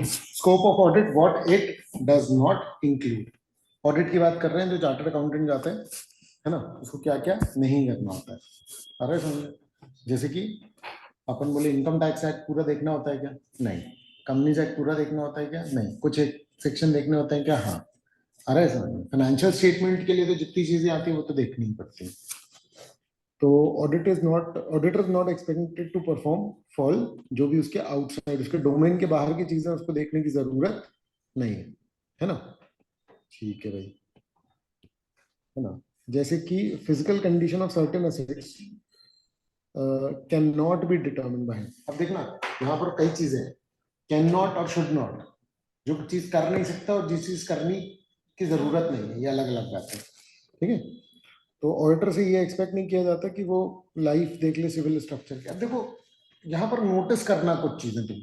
Scope of audit what it does not include. Audit की बात कर रहे हैं, जो चार्टर्ड अकाउंटेंट जाते हैं, है ना, उसको क्या क्या नहीं करना होता है। अरे समझे, जैसे कि अपन बोले इनकम टैक्स एक्ट पूरा देखना होता है क्या? नहीं। कंपनीज एक्ट पूरा देखना होता है क्या? नहीं। कुछ एक सेक्शन देखने होते हैं क्या? हाँ। अरे समझ, फाइनेंशियल स्टेटमेंट के लिए तो जितनी चीजें आती है वो तो देखनी ही पड़ती है। तो auditor is not expected to perform fall, जो भी उसके आउटसाइड, उसके डोमेन के बाहर की चीजें उसको देखने की जरूरत नहीं है ना। ठीक है भाई, है ना। जैसे कि physical condition of certain assets can not be determined by. अब देखना, यहाँ पर कई चीजें हैं, कैन नॉट और शुड नॉट। जो चीज कर नहीं सकता और जिस चीज करनी की जरूरत नहीं है, ये अलग अलग बात है। ठीक है, तो ऑडिटर से ये एक्सपेक्ट नहीं किया जाता कि वो लाइफ देख ले सिविल स्ट्रक्चर की। अब देखो, यहाँ पर नोटिस करना कुछ चीजें तुम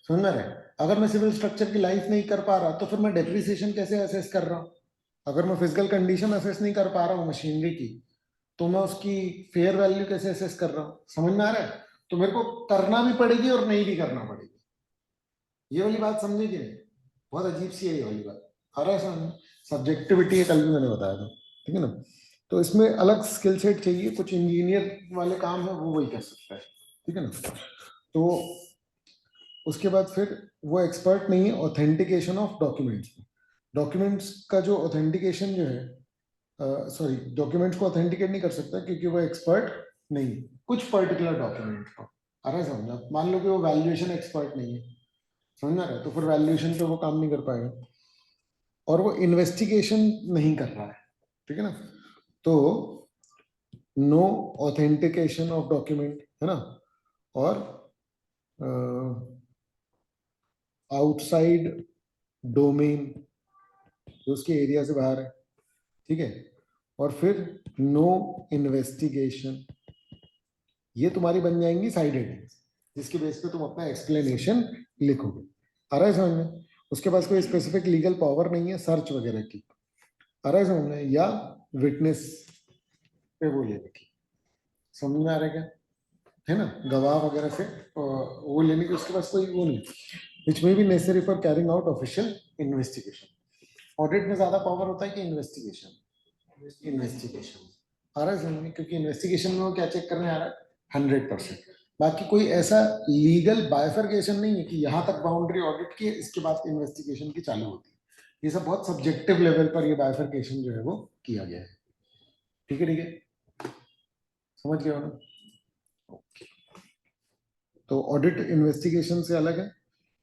समझ में रहे। अगर मैं सिविल स्ट्रक्चर की लाइफ नहीं कर पा रहा तो फिर मैं डेप्रिसिएशन कैसे असेस कर रहा हूँ? अगर मैं फिजिकल कंडीशन असेस नहीं कर पा रहा हूँ मशीनरी की, तो मैं उसकी फेयर वैल्यू कैसे असेस कर रहा हूँ? समझ में आ रहा है? तो मेरे को करना भी पड़ेगी और नहीं भी करना पड़ेगी। ये वाली बात समझे कि नहीं? बहुत अजीब सी है ये वाली बात। अरे सब्जेक्टिविटी है, कल भी मैंने बताया था, ठीक है ना। तो इसमें अलग स्किल सेट चाहिए, कुछ इंजीनियर वाले काम है वो वही कर सकता है, ठीक है ना। तो उसके बाद फिर वो एक्सपर्ट नहीं है ऑथेंटिकेशन ऑफ डॉक्यूमेंट्स। डॉक्यूमेंट्स का जो ऑथेंटिकेशन जो है, सॉरी, डॉक्यूमेंट्स को ऑथेंटिकेट नहीं कर सकता क्योंकि वो एक्सपर्ट नहीं है कुछ पर्टिकुलर डॉक्यूमेंट को। अरे समझा, मान लो कि वो वैल्यूएशन एक्सपर्ट नहीं है, समझ रहे, तो फिर वैल्यूएशन पे वो काम नहीं कर पाएगा। और वो इन्वेस्टिगेशन नहीं कर रहा है, ठीक है ना। तो नो ऑथेंटिकेशन ऑफ डॉक्यूमेंट, है ना। और आउटसाइड डोमेन, जो उसके एरिया से बाहर है, ठीक है। और फिर नो इन्वेस्टिगेशन, ये तुम्हारी बन जाएंगी साइड हेडिंग्स, जिसके बेस पे तुम अपना एक्सप्लेनेशन लिखोगे। आ रहा है समझ में? उसके पास कोई स्पेसिफिक लीगल पावर नहीं है सर्च वगैरह की, आ रहा है समझ में, या विटनेस पे वो ले रखी। समझ में आ रहा है क्या? है ना, गवाह वगैरह से वो लेने की उसके पास कोई वो नहीं, विच में भी necessary for carrying out official investigation. Audit में ज्यादा पावर होता है कि इन्वेस्टिगेशन? इन्वेस्टिगेशन। आ रहा है समझ में? क्योंकि इन्वेस्टिगेशन में वो क्या चेक करने आ रहा है? 100%। बाकी कोई ऐसा लीगल बाइफर्केशन नहीं है कि यहाँ तक बाउंड्री ऑडिट की है, इसके बाद इन्वेस्टिगेशन की चालू होती है। ये सब बहुत सब्जेक्टिव लेवल पर ये बाइफर्केशन जो है वो किया गया है। ठीक है, ठीक है, समझ गया ना? ओके। तो ऑडिट इन्वेस्टिगेशन से अलग है।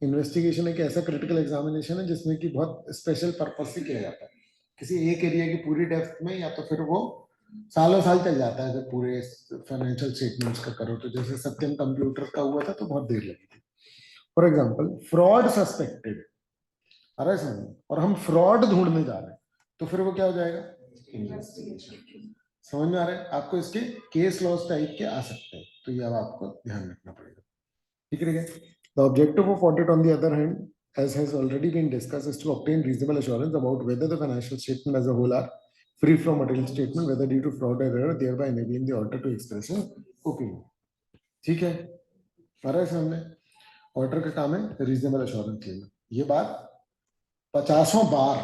इन्वेस्टिगेशन एक ऐसा क्रिटिकल एग्जामिनेशन है जिसमें कि बहुत स्पेशल पर्पज से किया जाता है, किसी एक एरिया की पूरी डेप्थ में, या तो फिर वो सालों साल चल जाता है। जब पूरे फाइनेंशियल स्टेटमेंट्स का करो, तो जैसे सत्यम कंप्यूटर का हुआ था तो बहुत देर लगी थी। फॉर एग्जाम्पल, फ्रॉड सस्पेक्टेड, अरे समझ, और हम फ्रॉड ढूंढने जा रहे हैं, तो फिर वो क्या हो जाएगा? इन्वेस्टिगेशन। समझ में आ रहा है आपको? इसके केस लॉस टाइप के आ सकते हैं, तो ये अब आपको ध्यान रखना पड़ेगा। ठीक है। The objective of audit, on the other hand, as has already been discussed, is to obtain reasonable assurance about whether the financial statement as a whole are free from material statement, whether due to fraud or error, thereby enabling the auditor to express an opinion. ठीक है, आ रहा है सामने? Auditor का काम है reasonable assurance लेना। ये बात 50 बार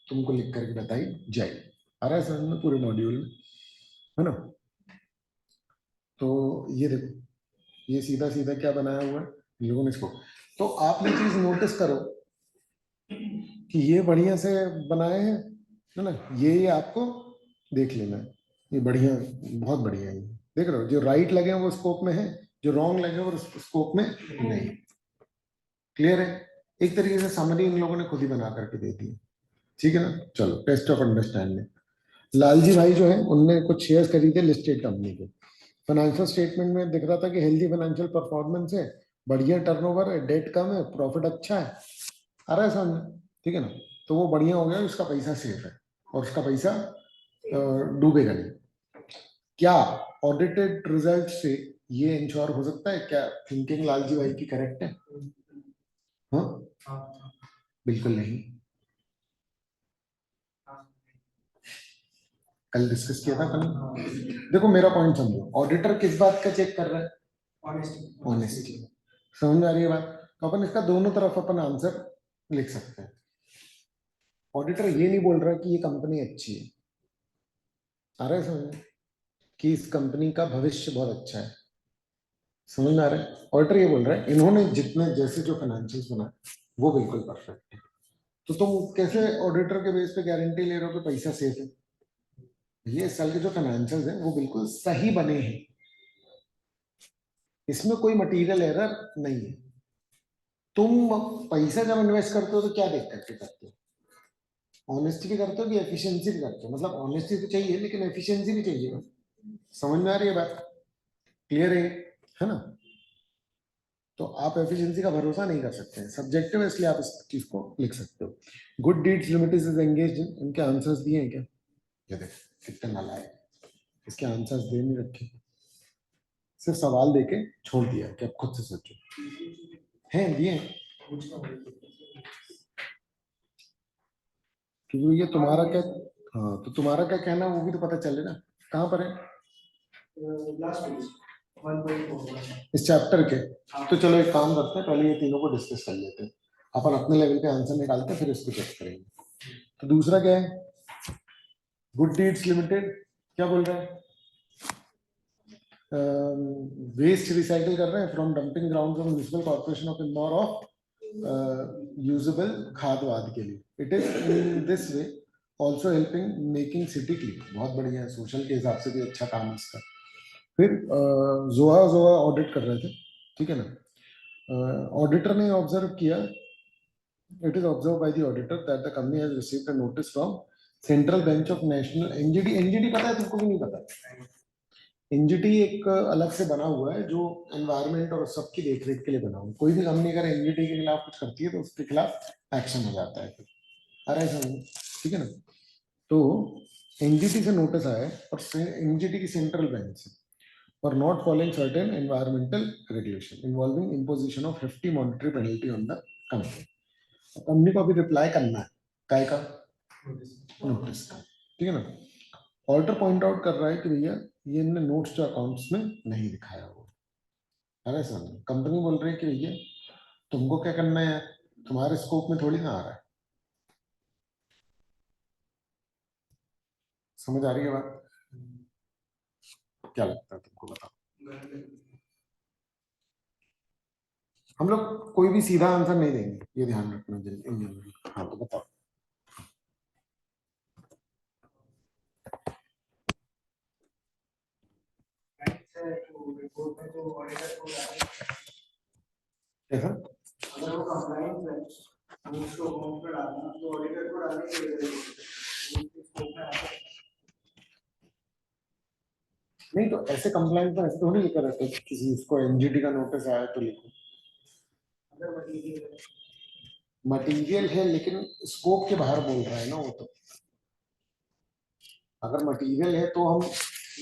तुमको लिख करके बताई जाएगी। आ रहा है समझ में? पूरे मॉड्यूल में, है ना। तो ये देखो, ये सीधा सीधा क्या बनाया हुआ है लोगों ने इसको। तो आप ये चीज नोटिस करो कि ये बढ़िया से बनाए हैं, है ना। ये आपको देख लेना है, ये बढ़िया, बहुत बढ़िया है। देख रहे हो, जो राइट लगे हैं वो स्कोप में है, जो रॉन्ग लगे हैं वो स्कोप में नहीं। क्लियर है? एक तरीके से समरी इन लोगों ने खुद ही बना करके दे दी। ठीक है ना। चलो, टेस्ट ऑफ अंडरस्टैंडिंग। लालजी भाई जो है उनने कुछ शेयर्स खरीदे लिस्टेड कंपनी के। फाइनेंशियल स्टेटमेंट में दिख रहा था कि हेल्दी फाइनेंशियल परफॉर्मेंस है, बढ़िया टर्नओवर है, डेट कम है, प्रॉफिट अच्छा है, आ रहा है समझ में? ठीक है ना। तो वो बढ़िया हो गया, उसका पैसा सेफ है और उसका पैसा डूबेगा नहीं। क्या ऑडिटेड रिजल्ट से ये इंश्योर हो सकता है? क्या थिंकिंग लालजी भाई की करेक्ट है? हाँ, बिल्कुल नहीं। कल डिस्कस किया था कल। देखो मेरा पॉइंट समझो, ऑडिटर किस बात का चेक कर रहा है? ऑनेस्टी। समझ में आ रही है बात? तो अपन इसका दोनों तरफ अपन आंसर लिख सकते हैं। ऑडिटर ये नहीं बोल रहा कि ये कंपनी अच्छी है, आ रहा है समझ कि इस कंपनी का भविष्य बहुत अच्छा है, समझ में आ रहा है। ऑडिटर ये बोल रहा है इन्होंने जितने जैसे जो फाइनेंशियल्स बनाए वो बिल्कुल परफेक्ट है। तो तुम कैसे ऑडिटर के बेस पे गारंटी ले रहे हो कि पैसा सेफ है? ये इस साल के जो फाइनेंशियल्स हैं वो बिल्कुल सही बने हैं, इसमें कोई मटेरियल एरर नहीं है। तुम पैसा जब इन्वेस्ट करते हो तो क्या देख करके करते हो? ऑनेस्टी भी करते हो कि एफिशिएंसी भी करते हो? मतलब ऑनेस्टी तो चाहिए लेकिन एफिशिएंसी भी चाहिए ना। समझ में आ रही है बात? क्लियर है ना? तो आप एफिशिएंसी का भरोसा नहीं कर सकते हैं, सब्जेक्टिव है, इसलिए आप इस चीज को लिख सकते हो। Good deeds limited is engaged in, इनके आंसर्स दिए हैं क्या? ये देख कितने नालायक, इसके आंसर्स दे नहीं रखे, सिर्फ सवाल देके छोड़ दिया कि आप खुद से सोचो। हैं दिए हैं? क्योंकि ये तुम्हारा क्या, हाँ तो तुम्हारा क्या कहना है वो भी तो पता चले ना। कहाँ पर है? इस चैप्टर के। तो चलो एक काम करते हैं, पहले ये तीनों को डिस्कस कर लेते हैं, अपन अपने लेवल पे आंसर निकालते हैं फिर इसको चेक करेंगे। तो दूसरा क्या है? गुड डीड्स लिमिटेड क्या बोल रहा है? वेस्ट रिसाइकल कर रहे हैं from dumping ground of municipal corporation of Indore of usable खाद वाद के लिए। It is in this way also helping making city clean. बहुत बढ़िया है, सोशल के हिसाब से भी अच्छा काम है इसका। फिर जोआ जोआ ऑडिट कर रहे थे, ठीक है ना। ऑडिटर ने ऑब्जर्व किया, it is observe by the auditor that the company has received a notice from central bench of national. NGT, NGT पता है तुमको भी नहीं पता? एनजीटी एक अलग से बना हुआ है जो एनवायरमेंट और सबकी देखरेख के लिए बना हुआ है। कोई भी कंपनी अगर एनजीटी के खिलाफ कुछ करती है तो उसके खिलाफ एक्शन हो जाता है फिर, अरे समझ, ठीक है ना। तो एनजीटी से नोटिस आया है और एनजीटी की सेंट्रल बेंच से, for not following certain environmental regulation involving imposition of hefty monetary penalty on the company. Company को अभी रिप्लाई करना है, काय का नोटिस का, ठीक है ना। ऑडिटर पॉइंट आउट कर रहा है कि भैया ये इनने नोट्स जो अकाउंट्स में नहीं दिखाया हुआ। अरे सर कंपनी बोल रही है कि भैया तुमको क्या करना है, तुम्हारे स्कोप में थोड़ी ना आ रहा है। समझ आ रही है बात? क्या लगता है तुमको, बताओ। हम लोग कोई भी सीधा आंसर नहीं देंगे, ये ध्यान रखना जल्दी। हाँ तो बताओ। कैसा? अगर वो कंप्लायंस है हम उसको होम पे डालना तो ऑडिटर को डालने की नहीं, तो ऐसे कंप्लायंस में ऐसे थोड़ी लिखा रहता है किसी इसको एनजीटी का नोटिस आया तो लिखो। मटेरियल है लेकिन स्कोप के बाहर बोल रहा है ना वो तो। अगर मटेरियल है तो हम,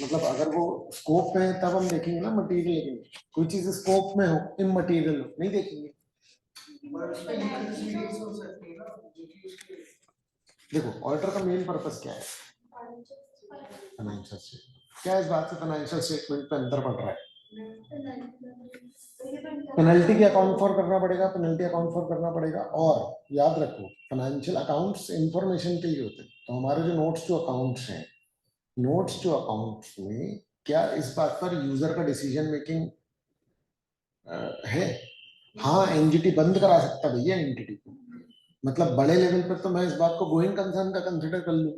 मतलब अगर वो स्कोप में है तब हम देखेंगे ना मटेरियल, लेकिन कोई चीज स्कोप में हो इमटेरियल हो नहीं देखेंगे। देखो ऑडिटर का मेन पर्पस क्या है? Financial statement. क्या इस बात से फाइनेंशियल स्टेटमेंट पे अंतर पड़ रहा है? पेनल्टी के अकाउंट फॉर करना पड़ेगा, पेनल्टी अकाउंट फॉर करना पड़ेगा। और याद रखो फाइनेंशियल अकाउंट्स इंफॉर्मेशन के लिए होते हैं। तो हमारे जो नोट्स टू अकाउंट्स हैं, नोट्स टू अकाउंट्स में क्या इस बात पर यूजर का डिसीजन मेकिंग है? हाँ एनजीटी बंद करा सकता भैया एंटिटी को, मतलब बड़े लेवल पर तो मैं इस बात को गोइंग कंसर्न का कंसिडर कर लूं,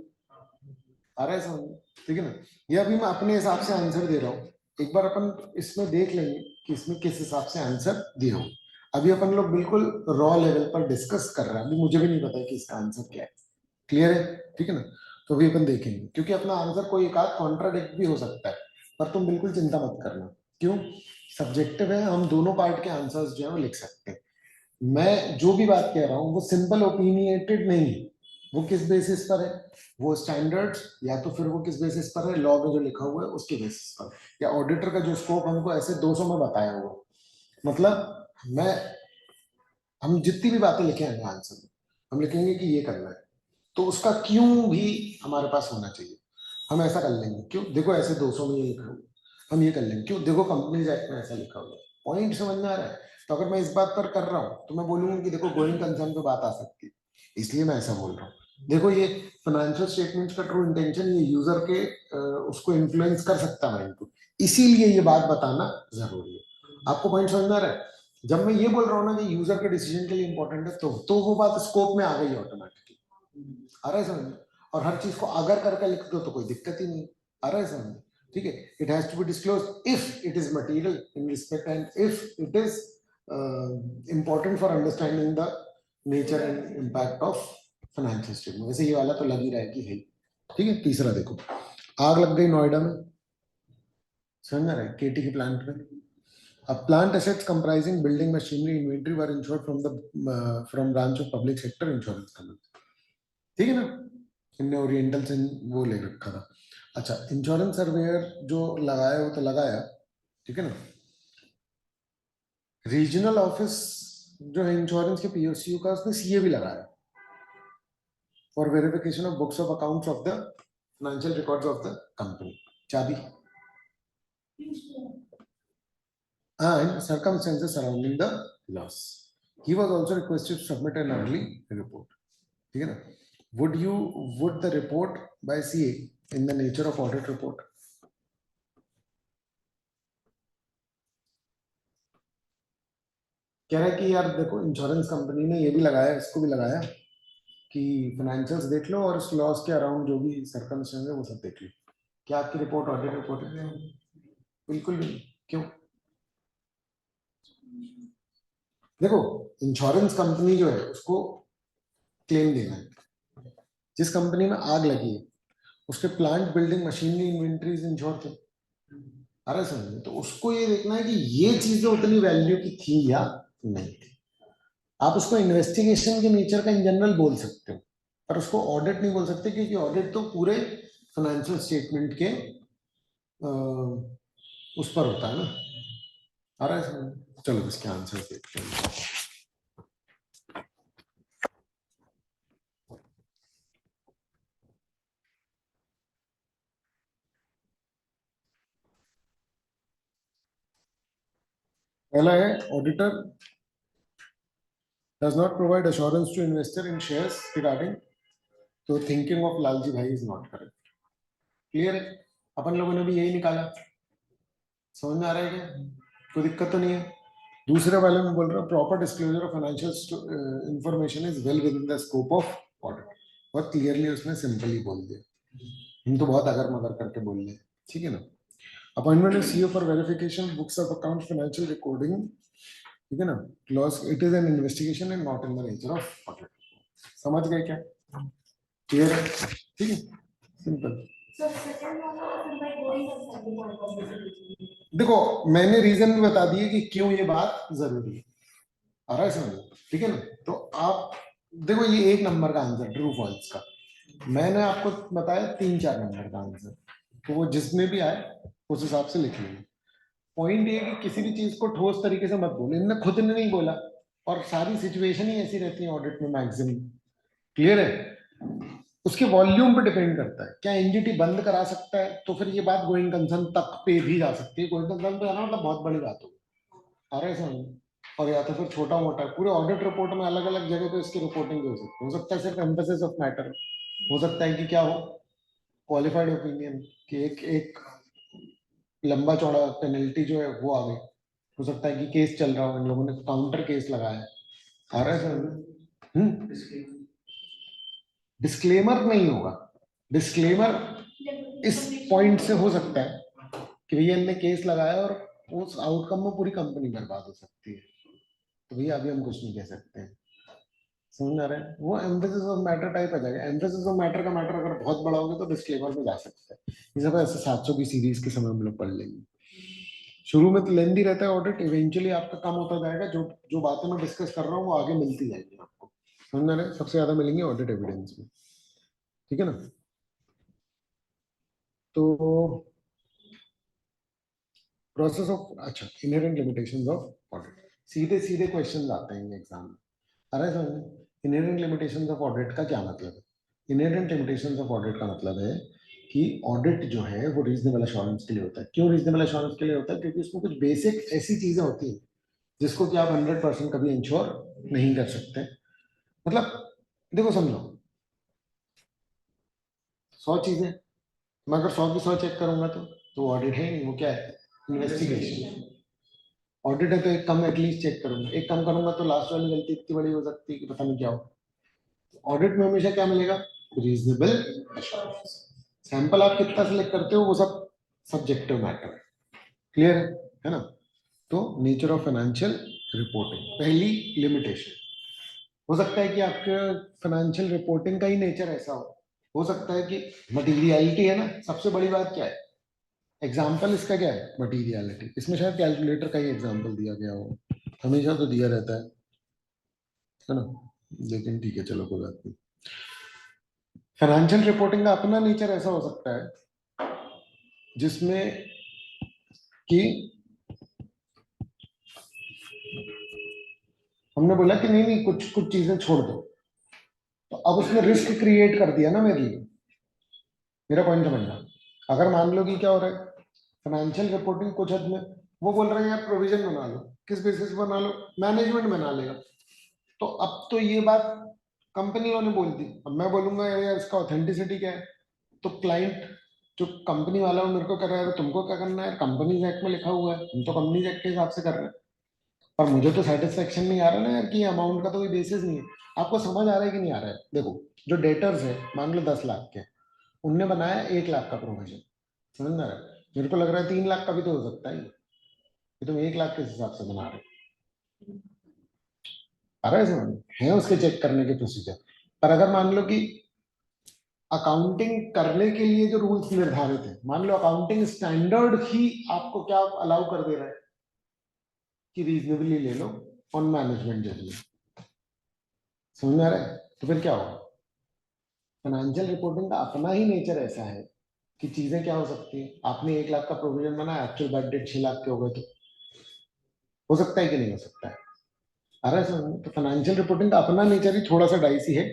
आ रहा है समझ, ठीक है ना। ये अभी मैं अपने हिसाब से आंसर दे रहा हूँ, एक बार अपन इसमें देख लेंगे कि इसमें किस हिसाब से आंसर दिया हूँ। अभी अपन लोग बिल्कुल रॉ लेवल पर डिस्कस कर रहे हैं, अभी मुझे भी नहीं पता कि इसका आंसर क्या है। क्लियर है? ठीक है ना। तो अभी अपन देखेंगे, क्योंकि अपना आंसर कोई एक आध कॉन्ट्राडिक्ट भी हो सकता है, पर तुम बिल्कुल चिंता मत करना। क्यों? सब्जेक्टिव है, हम दोनों पार्ट के आंसर्स जो है वो लिख सकते हैं। मैं जो भी बात कह रहा हूँ वो सिंपल ओपिनियटेड नहीं है। वो किस बेसिस पर है? वो स्टैंडर्ड्स, या तो फिर वो किस बेसिस पर है, लॉ में जो लिखा हुआ है उसके बेसिस पर, या ऑडिटर का जो स्कोप हमको ऐसे 200 में बताया हुआ। मतलब मैं, हम जितनी भी बातें लिखे हैं आंसर में, हम लिखेंगे कि ये करना है, तो उसका क्यों भी हमारे पास होना चाहिए। हम ऐसा कर लेंगे, क्यों देखो ऐसे 200 में ये लिखा हुआ, हम ये कर लेंगे, क्यों देखो कंपनीज एक्ट में ऐसा लिखा हुआ। पॉइंट समझ में आ रहा है? तो अगर मैं इस बात पर कर रहा हूं तो मैं बोलूंगा कि देखो गोइंग कंसर्न पे बात आ सकती है, इसलिए मैं ऐसा बोल रहा हूँ। देखो ये फाइनेंशियल स्टेटमेंट्स का ट्रू इंटेंशन ये यूजर के उसको इन्फ्लुएंस कर सकता है माइंड को, इसीलिए ये बात बताना जरूरी है। आपको पॉइंट समझ में आ रहा है? जब मैं ये बोल रहा हूँ ना कि यूजर के डिसीजन के लिए इंपॉर्टेंट है तो वो बात स्कोप में आ गई ऑटोमेटिकली। आ रहा है समझ में? और हर चीज को अगर करके लिख दो तो कोई दिक्कत ही नहीं। आ रहा है समझ में? ठीक है, it has to be disclosed if it is material in respect and if it is important for understanding the nature and impact of financial statement। वैसे ये वाला तो लग ही रहा है कि है। ठीक है, तीसरा देखो, आग लग गई नोएडा में, समझ रहा है, केटी के प्लांट में। A plant assets comprising building machinery inventory were insured from the from branch of public sector insurance company। ठीक है ना, इनने ओरिएंटल से वो ले रखा था। अच्छा, इंश्योरेंस सर्वेयर जो लगाया वो तो लगाया, ठीक है ना। रीजनल ऑफिस जो है इंश्योरेंस के पीओसीयू का, उसने सीए भी लगाया for verification of books of accounts of the financial records of the company. चाबी and circumstances surrounding the loss। He was also requested to submit an early report। ठीक है ना। would the report by CA in the nature of audit report? कह रहा है कि यार देखो इंश्योरेंस कंपनी ने ये भी लगाया, इसको भी लगाया कि फाइनेंशियल्स देख लो और उस लॉस के अराउंड जो भी सर्कमस्टेंस है वो सब देख लो। क्या आपकी रिपोर्ट ऑडिट रिपोर्ट है? बिल्कुल भी। क्यों? देखो इंश्योरेंस कंपनी जो है उसको क्लेम देना है। जिस कंपनी में आग लगी है उसके plant building machinery inventories ensure थे, अरे समझ में, तो उसको ये देखना है कि ये चीजें उतनी वैल्यू की थी या नहीं थी। आप उसको इन्वेस्टिगेशन के नेचर का इन जनरल बोल सकते हो, पर उसको ऑडिट नहीं बोल सकते, क्योंकि ऑडिट तो पूरे फाइनेंशियल स्टेटमेंट के उस पर होता है ना। आ रहा है समझ? चलो इसके आंसर देखते हैं। पहला है auditor does not provide assurance to investor in shares regarding, तो थिंकिंग ऑफ लालजी भाई इज नॉट करेक्ट। क्लियर है? अपन लोगों ने भी यही निकाला, समझ में आ रहा है क्या? कोई दिक्कत तो नहीं है? दूसरे वाले में बोल रहा हूँ proper disclosure of financial information is well with in the scope of audit. बहुत क्लियरली उसने सिंपली बोल दिया, हम तो बहुत अगर मगर करके बोल रहे हैं। ठीक है ना। Appointment of CEO for verification books of account financial recording, ठीक है ना। Clause it is N investigation and not in the nature of audit. समझ गए क्या? क्लियर है? ठीक है, सिंपल। देखो मैंने रीजन भी बता दिए कि क्यों ये बात जरूरी है, आ रहा है समझ? ठीक है ना। तो आप देखो ये एक नंबर का आंसर ट्रू फॉल्स का, मैंने आपको बताया 3-4 नंबर का आंसर, तो वो जिसमें भी आए उस हिसाब से लिख लेंगे। पॉइंट ये कि किसी भी चीज को ठोस तरीके से मत बोलो, इनने खुद ने नहीं बोला, और सारी सिचुएशन ही ऐसी रहती है ऑडिट में मैक्सिमम। क्लियर है? उसके वॉल्यूम पे डिपेंड करता है। क्या एनजीटी बंद करा सकता है, तो फिर ये बात गोइंग कंसर्न तक पे भी जा सकती है। गोइंग कंसर्न पे आना मतलब बहुत बड़ी बात होगी, आ रहा है समझ? और या तो फिर छोटा मोटा पूरे ऑडिट रिपोर्ट में अलग अलग जगह पे इसकी रिपोर्टिंग हो सकती है। हो सकता है सिर्फ एम्फेसिस ऑफ मैटर, हो सकता है कि क्या हो, क्वालिफाइड ओपिनियन, कि एक एक लंबा चौड़ा पेनल्टी जो है वो आ गई। हो सकता है कि केस चल रहा हो, इन लोगों ने काउंटर केस लगाया है, आ रहा है समझ? डिस्क्लेमर नहीं होगा। डिस्क्लेमर इस पॉइंट से हो सकता है कि भैया इनने केस लगाया और उस आउटकम में पूरी कंपनी बर्बाद हो सकती है, तो भैया अभी हम कुछ नहीं कह सकते हैं। समझ आ रहा है? वो एम्फेसिस ऑफ मैटर टाइप आ जाएगा। एम्फेसिस ऑफ मैटर का मैटर अगर बहुत बड़ा होगा तो डिस्क्लेमर में जा सकता है। ये सब ऐसे 700 की सीरीज के समय हम लोग पढ़ लेंगे। शुरू में तो लेंदी रहता है ऑडिट, इवेंचुअली आपका काम होता जाएगा, जो जो बातें मैं डिस्कस कर रहा हूँ वो आगे मिलती जाएंगी आपको। समझ आ रहा है? सबसे ज्यादा मिलेंगे ऑडिट एविडेंस में, ठीक है ना। तो प्रोसेस ऑफ, अच्छा, इनहेरेंट लिमिटेशंस ऑफ ऑडिट, सीधे सीधे क्वेश्चन आते हैं एग्जाम में। अरे समझ, इनहेरेंट लिमिटेशंस ऑफ ऑडिट का क्या मतलब है? इनहेरेंट लिमिटेशंस ऑफ ऑडिट का मतलब है कि ऑडिट जो है वो रीजनेबल एश्योरेंस के लिए होता है। क्यों रीजनेबल एश्योरेंस के लिए होता है? क्योंकि उसमें कुछ बेसिक ऐसी चीजें होती हैं जिसको कि आप 100% कभी इंश्योर नहीं कर सकते। मतलब देखो समझो, 100 चीजें, मैं अगर 100 की 100 चेक करूंगा तो ऑडिट है नहीं, वो क्या है, इन्वेस्टिगेशन। ऑडिट है तो एक कम एटलीस्ट चेक करूंगा, एक कम करूंगा तो लास्ट वाली गलती इतनी बड़ी हो सकती है कि पता नहीं क्या हो। ऑडिट में हमेशा क्या मिलेगा, रीजनेबल एश्योरेंस। सैंपल आप कितना सिलेक्ट करते हो वो सब सब्जेक्टिव मैटर है, क्लियर है ना। तो नेचर ऑफ फाइनेंशियल रिपोर्टिंग, पहली लिमिटेशन, हो सकता है कि आपके फाइनेंशियल रिपोर्टिंग का ही नेचर ऐसा हो सकता है कि मटीरियलिटी है ना, सबसे बड़ी बात क्या है, एग्जाम्पल इसका क्या है, मटीरियलिटी। इसमें शायद कैलकुलेटर का ही एग्जाम्पल दिया गया हो, हमेशा तो दिया रहता है ना, लेकिन ठीक है चलो कोई बात नहीं। फाइनेंशियल रिपोर्टिंग का अपना नेचर ऐसा हो सकता है जिसमें कि हमने बोला कि नहीं नहीं कुछ कुछ चीजें छोड़ दो, तो अब उसने रिस्क क्रिएट कर दिया ना मेरे लिए। मेरा पॉइंट समझना, अगर मान लो कि क्या हो रहा है, फाइनेंशियल रिपोर्टिंग कुछ हद में वो बोल रहे हैं यार प्रोविजन बना लो, किस बेसिस पर बना लो, मैनेजमेंट बना लेगा। तो अब तो ये बात कंपनी वालों ने बोल दी, अब मैं बोलूंगा यार इसका ऑथेंटिसिटी क्या है, तो क्लाइंट जो कंपनी वाला है मेरे को कर रहा है, तो तुमको क्या करना है, कंपनी एक्ट में लिखा हुआ है, हम तो कंपनी एक्ट के हिसाब से कर रहे हैं। पर मुझे तो सेटिस्फेक्शन नहीं आ रहा ना यार कि अमाउंट का तो कोई बेसिस नहीं है। आपको समझ आ रहा है कि नहीं आ रहा है, देखो जो डेटर्स है मान लो 10 लाख के, उनने बनाया 1 लाख का प्रोविजन, समझ में आ रहा है, मेरे को लग रहा है 3 लाख का भी तो हो सकता है, ये तुम 1 लाख किस हिसाब से बना रहे हो, आ रहा है समझ, है उसके चेक करने के प्रोसीजर। पर अगर मान लो कि अकाउंटिंग करने के लिए जो रूल्स निर्धारित है, मान लो अकाउंटिंग स्टैंडर्ड ही आपको क्या अलाउ कर दे रहा है कि रीजनेबली ले लो ऑन मैनेजमेंट जजमेंट, समझ में आ रहा है, तो फिर क्या होगा, फाइनेंशियल रिपोर्टिंग का अपना ही नेचर ऐसा है कि चीजें क्या हो सकती है, आपने 1 लाख का प्रोविजन बनाया, एक्चुअल बैड डेट 6 लाख के हो गए, तो हो सकता है कि नहीं हो सकता है, आ रहा है समझ में? तो फाइनेंशियल रिपोर्टिंग का अपना नेचर ही थोड़ा सा डाइसी है,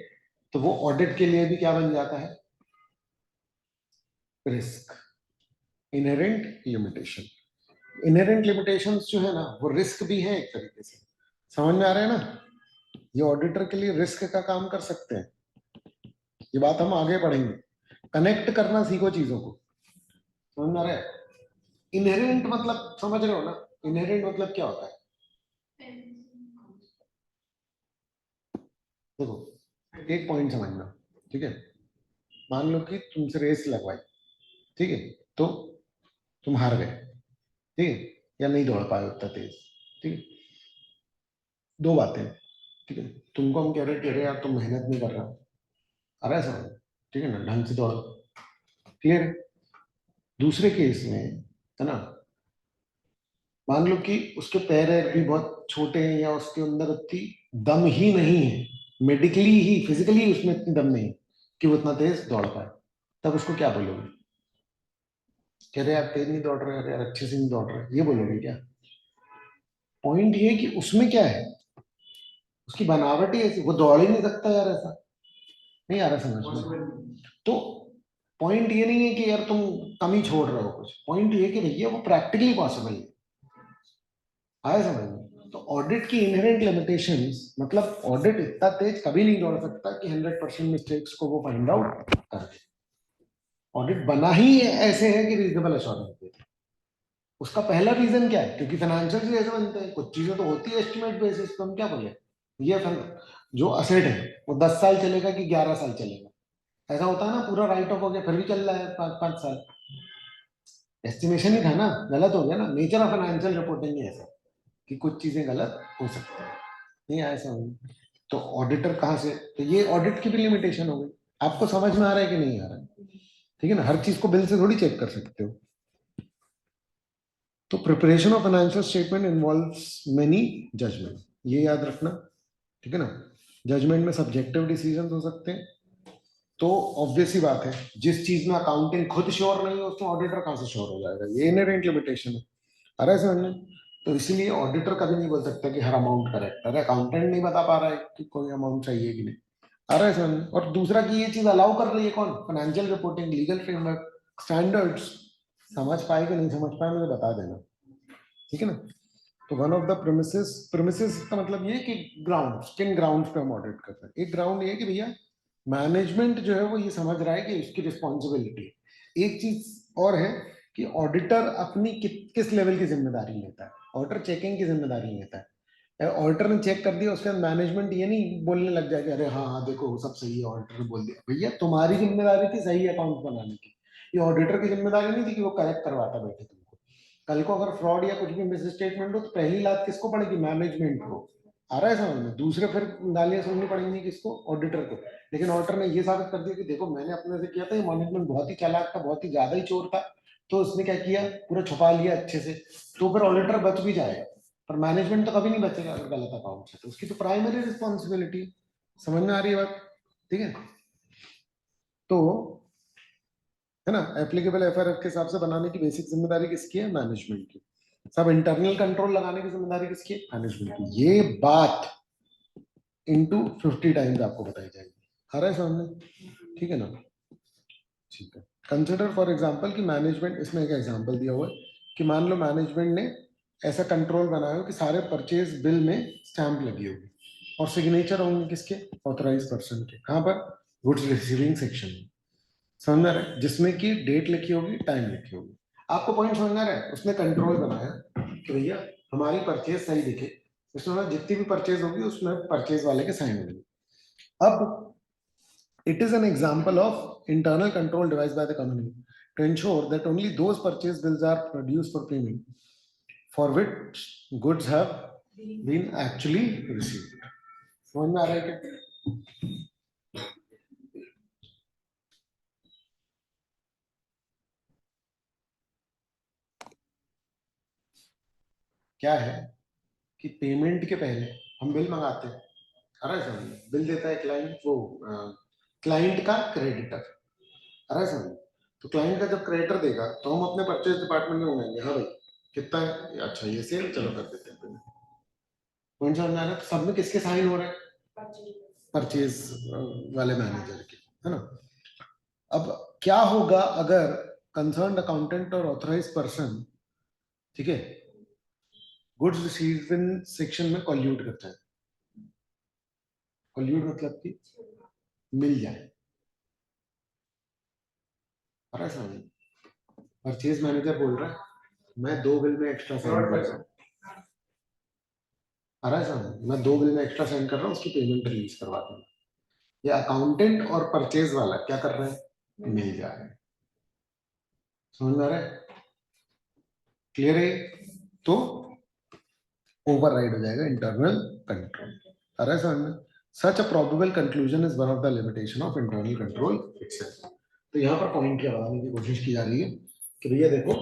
तो वो ऑडिट के लिए भी क्या बन जाता है, risk, inherent limitation. Inherent limitations जो है ना वो रिस्क भी है एक तरीके से, समझ में आ रहा है ना, ये ऑडिटर के लिए रिस्क का काम कर सकते हैं, ये बात हम आगे पढ़ेंगे, कनेक्ट करना सीखो चीजों को, समझ में आ रहा है। इनहेरेंट मतलब समझ रहे हो ना, इनहेरेंट मतलब क्या होता है, देखो एक पॉइंट समझना, ठीक है, मान लो कि तुमसे रेस लगवाई, ठीक है, तो तुम हार गए, ठीक है, या नहीं दौड़ पाए उतना तेज, ठीक है, दो बातें, ठीक है, तुमको हम कह रहे यार तुम मेहनत नहीं कर रहा, आ रहा है समझ, ठीक है ना, ढंग से दौड़ो, क्लियर है। दूसरे केस में है ना, मान लो कि उसके पैर भी बहुत छोटे हैं या उसके अंदर उतनी दम ही नहीं है, मेडिकली ही फिजिकली उसमें इतनी दम नहीं कि वो इतना तेज दौड़ पाए, तब उसको क्या बोलोगे, कह रहे यार तेज नहीं दौड़ रहे, यार अच्छे से नहीं दौड़ रहे, ये बोलोगे क्या। पॉइंट ये कि उसमें क्या है, उसकी बनावट ही ऐसी, वो दौड़ ही नहीं सकता यार, ऐसा नहीं आ रहा समझ में। तो पॉइंट ये नहीं है कि यार तुम कमी छोड़ रहे हो कुछ, पॉइंट ये कि भैया वो प्रैक्टिकली पॉसिबल है, आया समझ में। तो ऑडिट की इनहेरेंट लिमिटेशंस, मतलब ऑडिट इतना तेज कभी नहीं दौड़ सकता कि 100% मिस्टेक्स को वो फाइंड आउट कर दे। ऑडिट बना ही ऐसे है कि रीजनेबल एश्योरेंस दे। उसका पहला रीजन क्या है, क्योंकि फाइनेंशियल से ऐसे बनते हैं, कुछ चीजें तो होती है एस्टिमेट बेसिस पे, हम क्या बोले, ये जो असेट है वो 10 साल चलेगा कि 11 साल चलेगा, ऐसा होता है ना, पूरा राइट ऑफ हो गया फिर भी चल रहा है 5 5 साल, एस्टिमेशन ही था ना, गलत हो गया ना, नेचर ऑफ फाइनेंशियल रिपोर्टिंग ही ऐसा कि कुछ चीजें गलत हो सकती है, नहीं आया समझ। तो ऑडिटर कहाँ से, तो ये ऑडिट की भी लिमिटेशन हो गई, आपको समझ में आ रहा है कि नहीं आ रहा है, ठीक है ना, हर चीज को बिल से थोड़ी चेक कर सकते हो। तो preparation of financial statement involves many judgement, ये याद रखना, ठीक है ना, जजमेंट में सब्जेक्टिव डिसीजन हो सकते हैं, तो ऑब्वियस ही बात है, जिस चीज में अकाउंटिंग खुद श्योर नहीं है उसमें ऑडिटर कहाँ से श्योर हो जाएगा, ये इनहेरेंट लिमिटेशन है, अरे समझ में। तो इसीलिए ऑडिटर कभी नहीं बोल सकता कि हर अमाउंट करेक्ट, अरे अकाउंटेंट नहीं बता पा रहा है कि कोई अमाउंट चाहिए कि नहीं, अरे समझ में। और दूसरा कि ये चीज अलाउ कर रही है कौन, financial reporting, legal framework, standards, समझ पाए कि नहीं समझ पाए मुझे बता देना, ठीक है ना। तो वन ऑफ द प्रेमिसेस का मतलब ये कि ग्राउंड, किन ग्राउंड पे हम ऑडिट करते हैं। एक ग्राउंड ये है कि भैया मैनेजमेंट जो है वो ये समझ रहा है कि उसकी रिस्पॉन्सिबिलिटी है। एक चीज और है कि ऑडिटर अपनी किस लेवल की जिम्मेदारी लेता है। ऑडिटर चेकिंग की जिम्मेदारी लेता है। ऑडिटर ने चेक कर दिया, उसके बाद मैनेजमेंट ये नहीं बोलने लग जाए कि अरे हाँ हाँ देखो सब सही है, ऑडिटर ने बोल दिया। भैया तुम्हारी जिम्मेदारी थी सही अकाउंट बनाने की, ये ऑडिटर की जिम्मेदारी नहीं थी कि वो करेक्ट करवाता बैठे तुमको। कल को अगर फ्रॉड या कुछ भी मिस स्टेटमेंट हो तो पहली लात किसको पड़ेगी? मैनेजमेंट को। आ रहा है समझ में? दूसरे फिर गालियां सुननी पड़ेंगी किसको? ऑडिटर को। लेकिन ऑडिटर ने ये साबित कर दिया कि देखो मैंने अपने से किया था, ये मैनेजमेंट बहुत ही चालाक था, बहुत ही ज्यादा ही चोर था, तो उसने क्या किया, पूरा छुपा लिया अच्छे से। तो फिर ऑडिटर बच भी जाएगा, पर मैनेजमेंट तो कभी नहीं बचेगा अगर गलत अकाउंट है तो। उसकी तो प्राइमरी रिस्पॉन्सिबिलिटी। समझ में आ रही है बात? ठीक है, तो है ना, एप्लीकेबल एफआरएफ के हिसाब से बनाने की बेसिक जिम्मेदारी किसकी है? मैनेजमेंट की। सब इंटरनल कंट्रोल लगाने की जिम्मेदारी किसकी है? मैनेजमेंट की। ये बात इनटू 50 टाइम्स आपको बताई जाएगी। आ रहा है सामने? ठीक है ना? ठीक है। कंसिडर फॉर एग्जांपल कि मैनेजमेंट, इसमें एक एग्जांपल दिया हुआ है कि मान लो मैनेजमेंट ने ऐसा कंट्रोल बनाया हो कि सारे परचेज बिल में स्टैंप लगी होगी और सिग्नेचर होंगे किसके? ऑथराइज पर्सन के। कहां पर? गुड्स रिसीविंग सेक्शन में। समझ आ रहा है? जिसमें कि डेट लिखी होगी, टाइम लिखी होगी। आपको पॉइंट समझ आ रहा है? उसने कंट्रोल बनाया कि भैया हमारी परचेज सही दिखे, उसमें जितनी भी परचेज होगी उसमें परचेज वाले के साइन होंगे। अब it is an example of internal control device by the company to ensure that only those purchase bills are produced for payment for which goods have been actually received. समझ में आ रहा है क्या? क्या है कि पेमेंट के पहले हम बिल मंगाते हैं। अरे समझ, बिल देता है क्लाइंट, वो क्लाइंट का क्रेडिटर। अरे समझ, तो क्लाइंट का जब क्रेडिटर देगा तो हम अपने परचेज डिपार्टमेंट में मंगाएंगे, हाँ भाई कितना है, अच्छा ये सेल, चलो कर देते हैं। कौन सा है? सब में किसके साइन हो रहे हैं? परचेज वाले मैनेजर के, है ना? अब क्या होगा अगर कंसर्न अकाउंटेंट और ऑथराइज पर्सन, ठीक है, गुड्स रिसीविंग सेक्शन में कॉल्यूट करता है। कॉल्यूट मतलब कि मिल जाए। अरे समझ, परचेज मैनेजर बोल रहा है मैं 2 बिल में एक्स्ट्रा साइन कर रहा हूँ। अरे समझ, मैं 2 बिल में एक्स्ट्रा साइन कर रहा हूँ, उसकी पेमेंट रिलीज करवाता हूँ। ये अकाउंटेंट और परचेज वाला क्या कर रहे हैं? मिल जा रहे हैं। समझ में आ रहा है? क्लियर है? तो ओवरराइड हो जाएगा इंटरनल कंट्रोल। अरे समझ में? Such a probable conclusion is one of the limitation of internal control itself. तो यहाँ पर पॉइंट क्या बताने की कोशिश की जा रही है कि भैया देखो,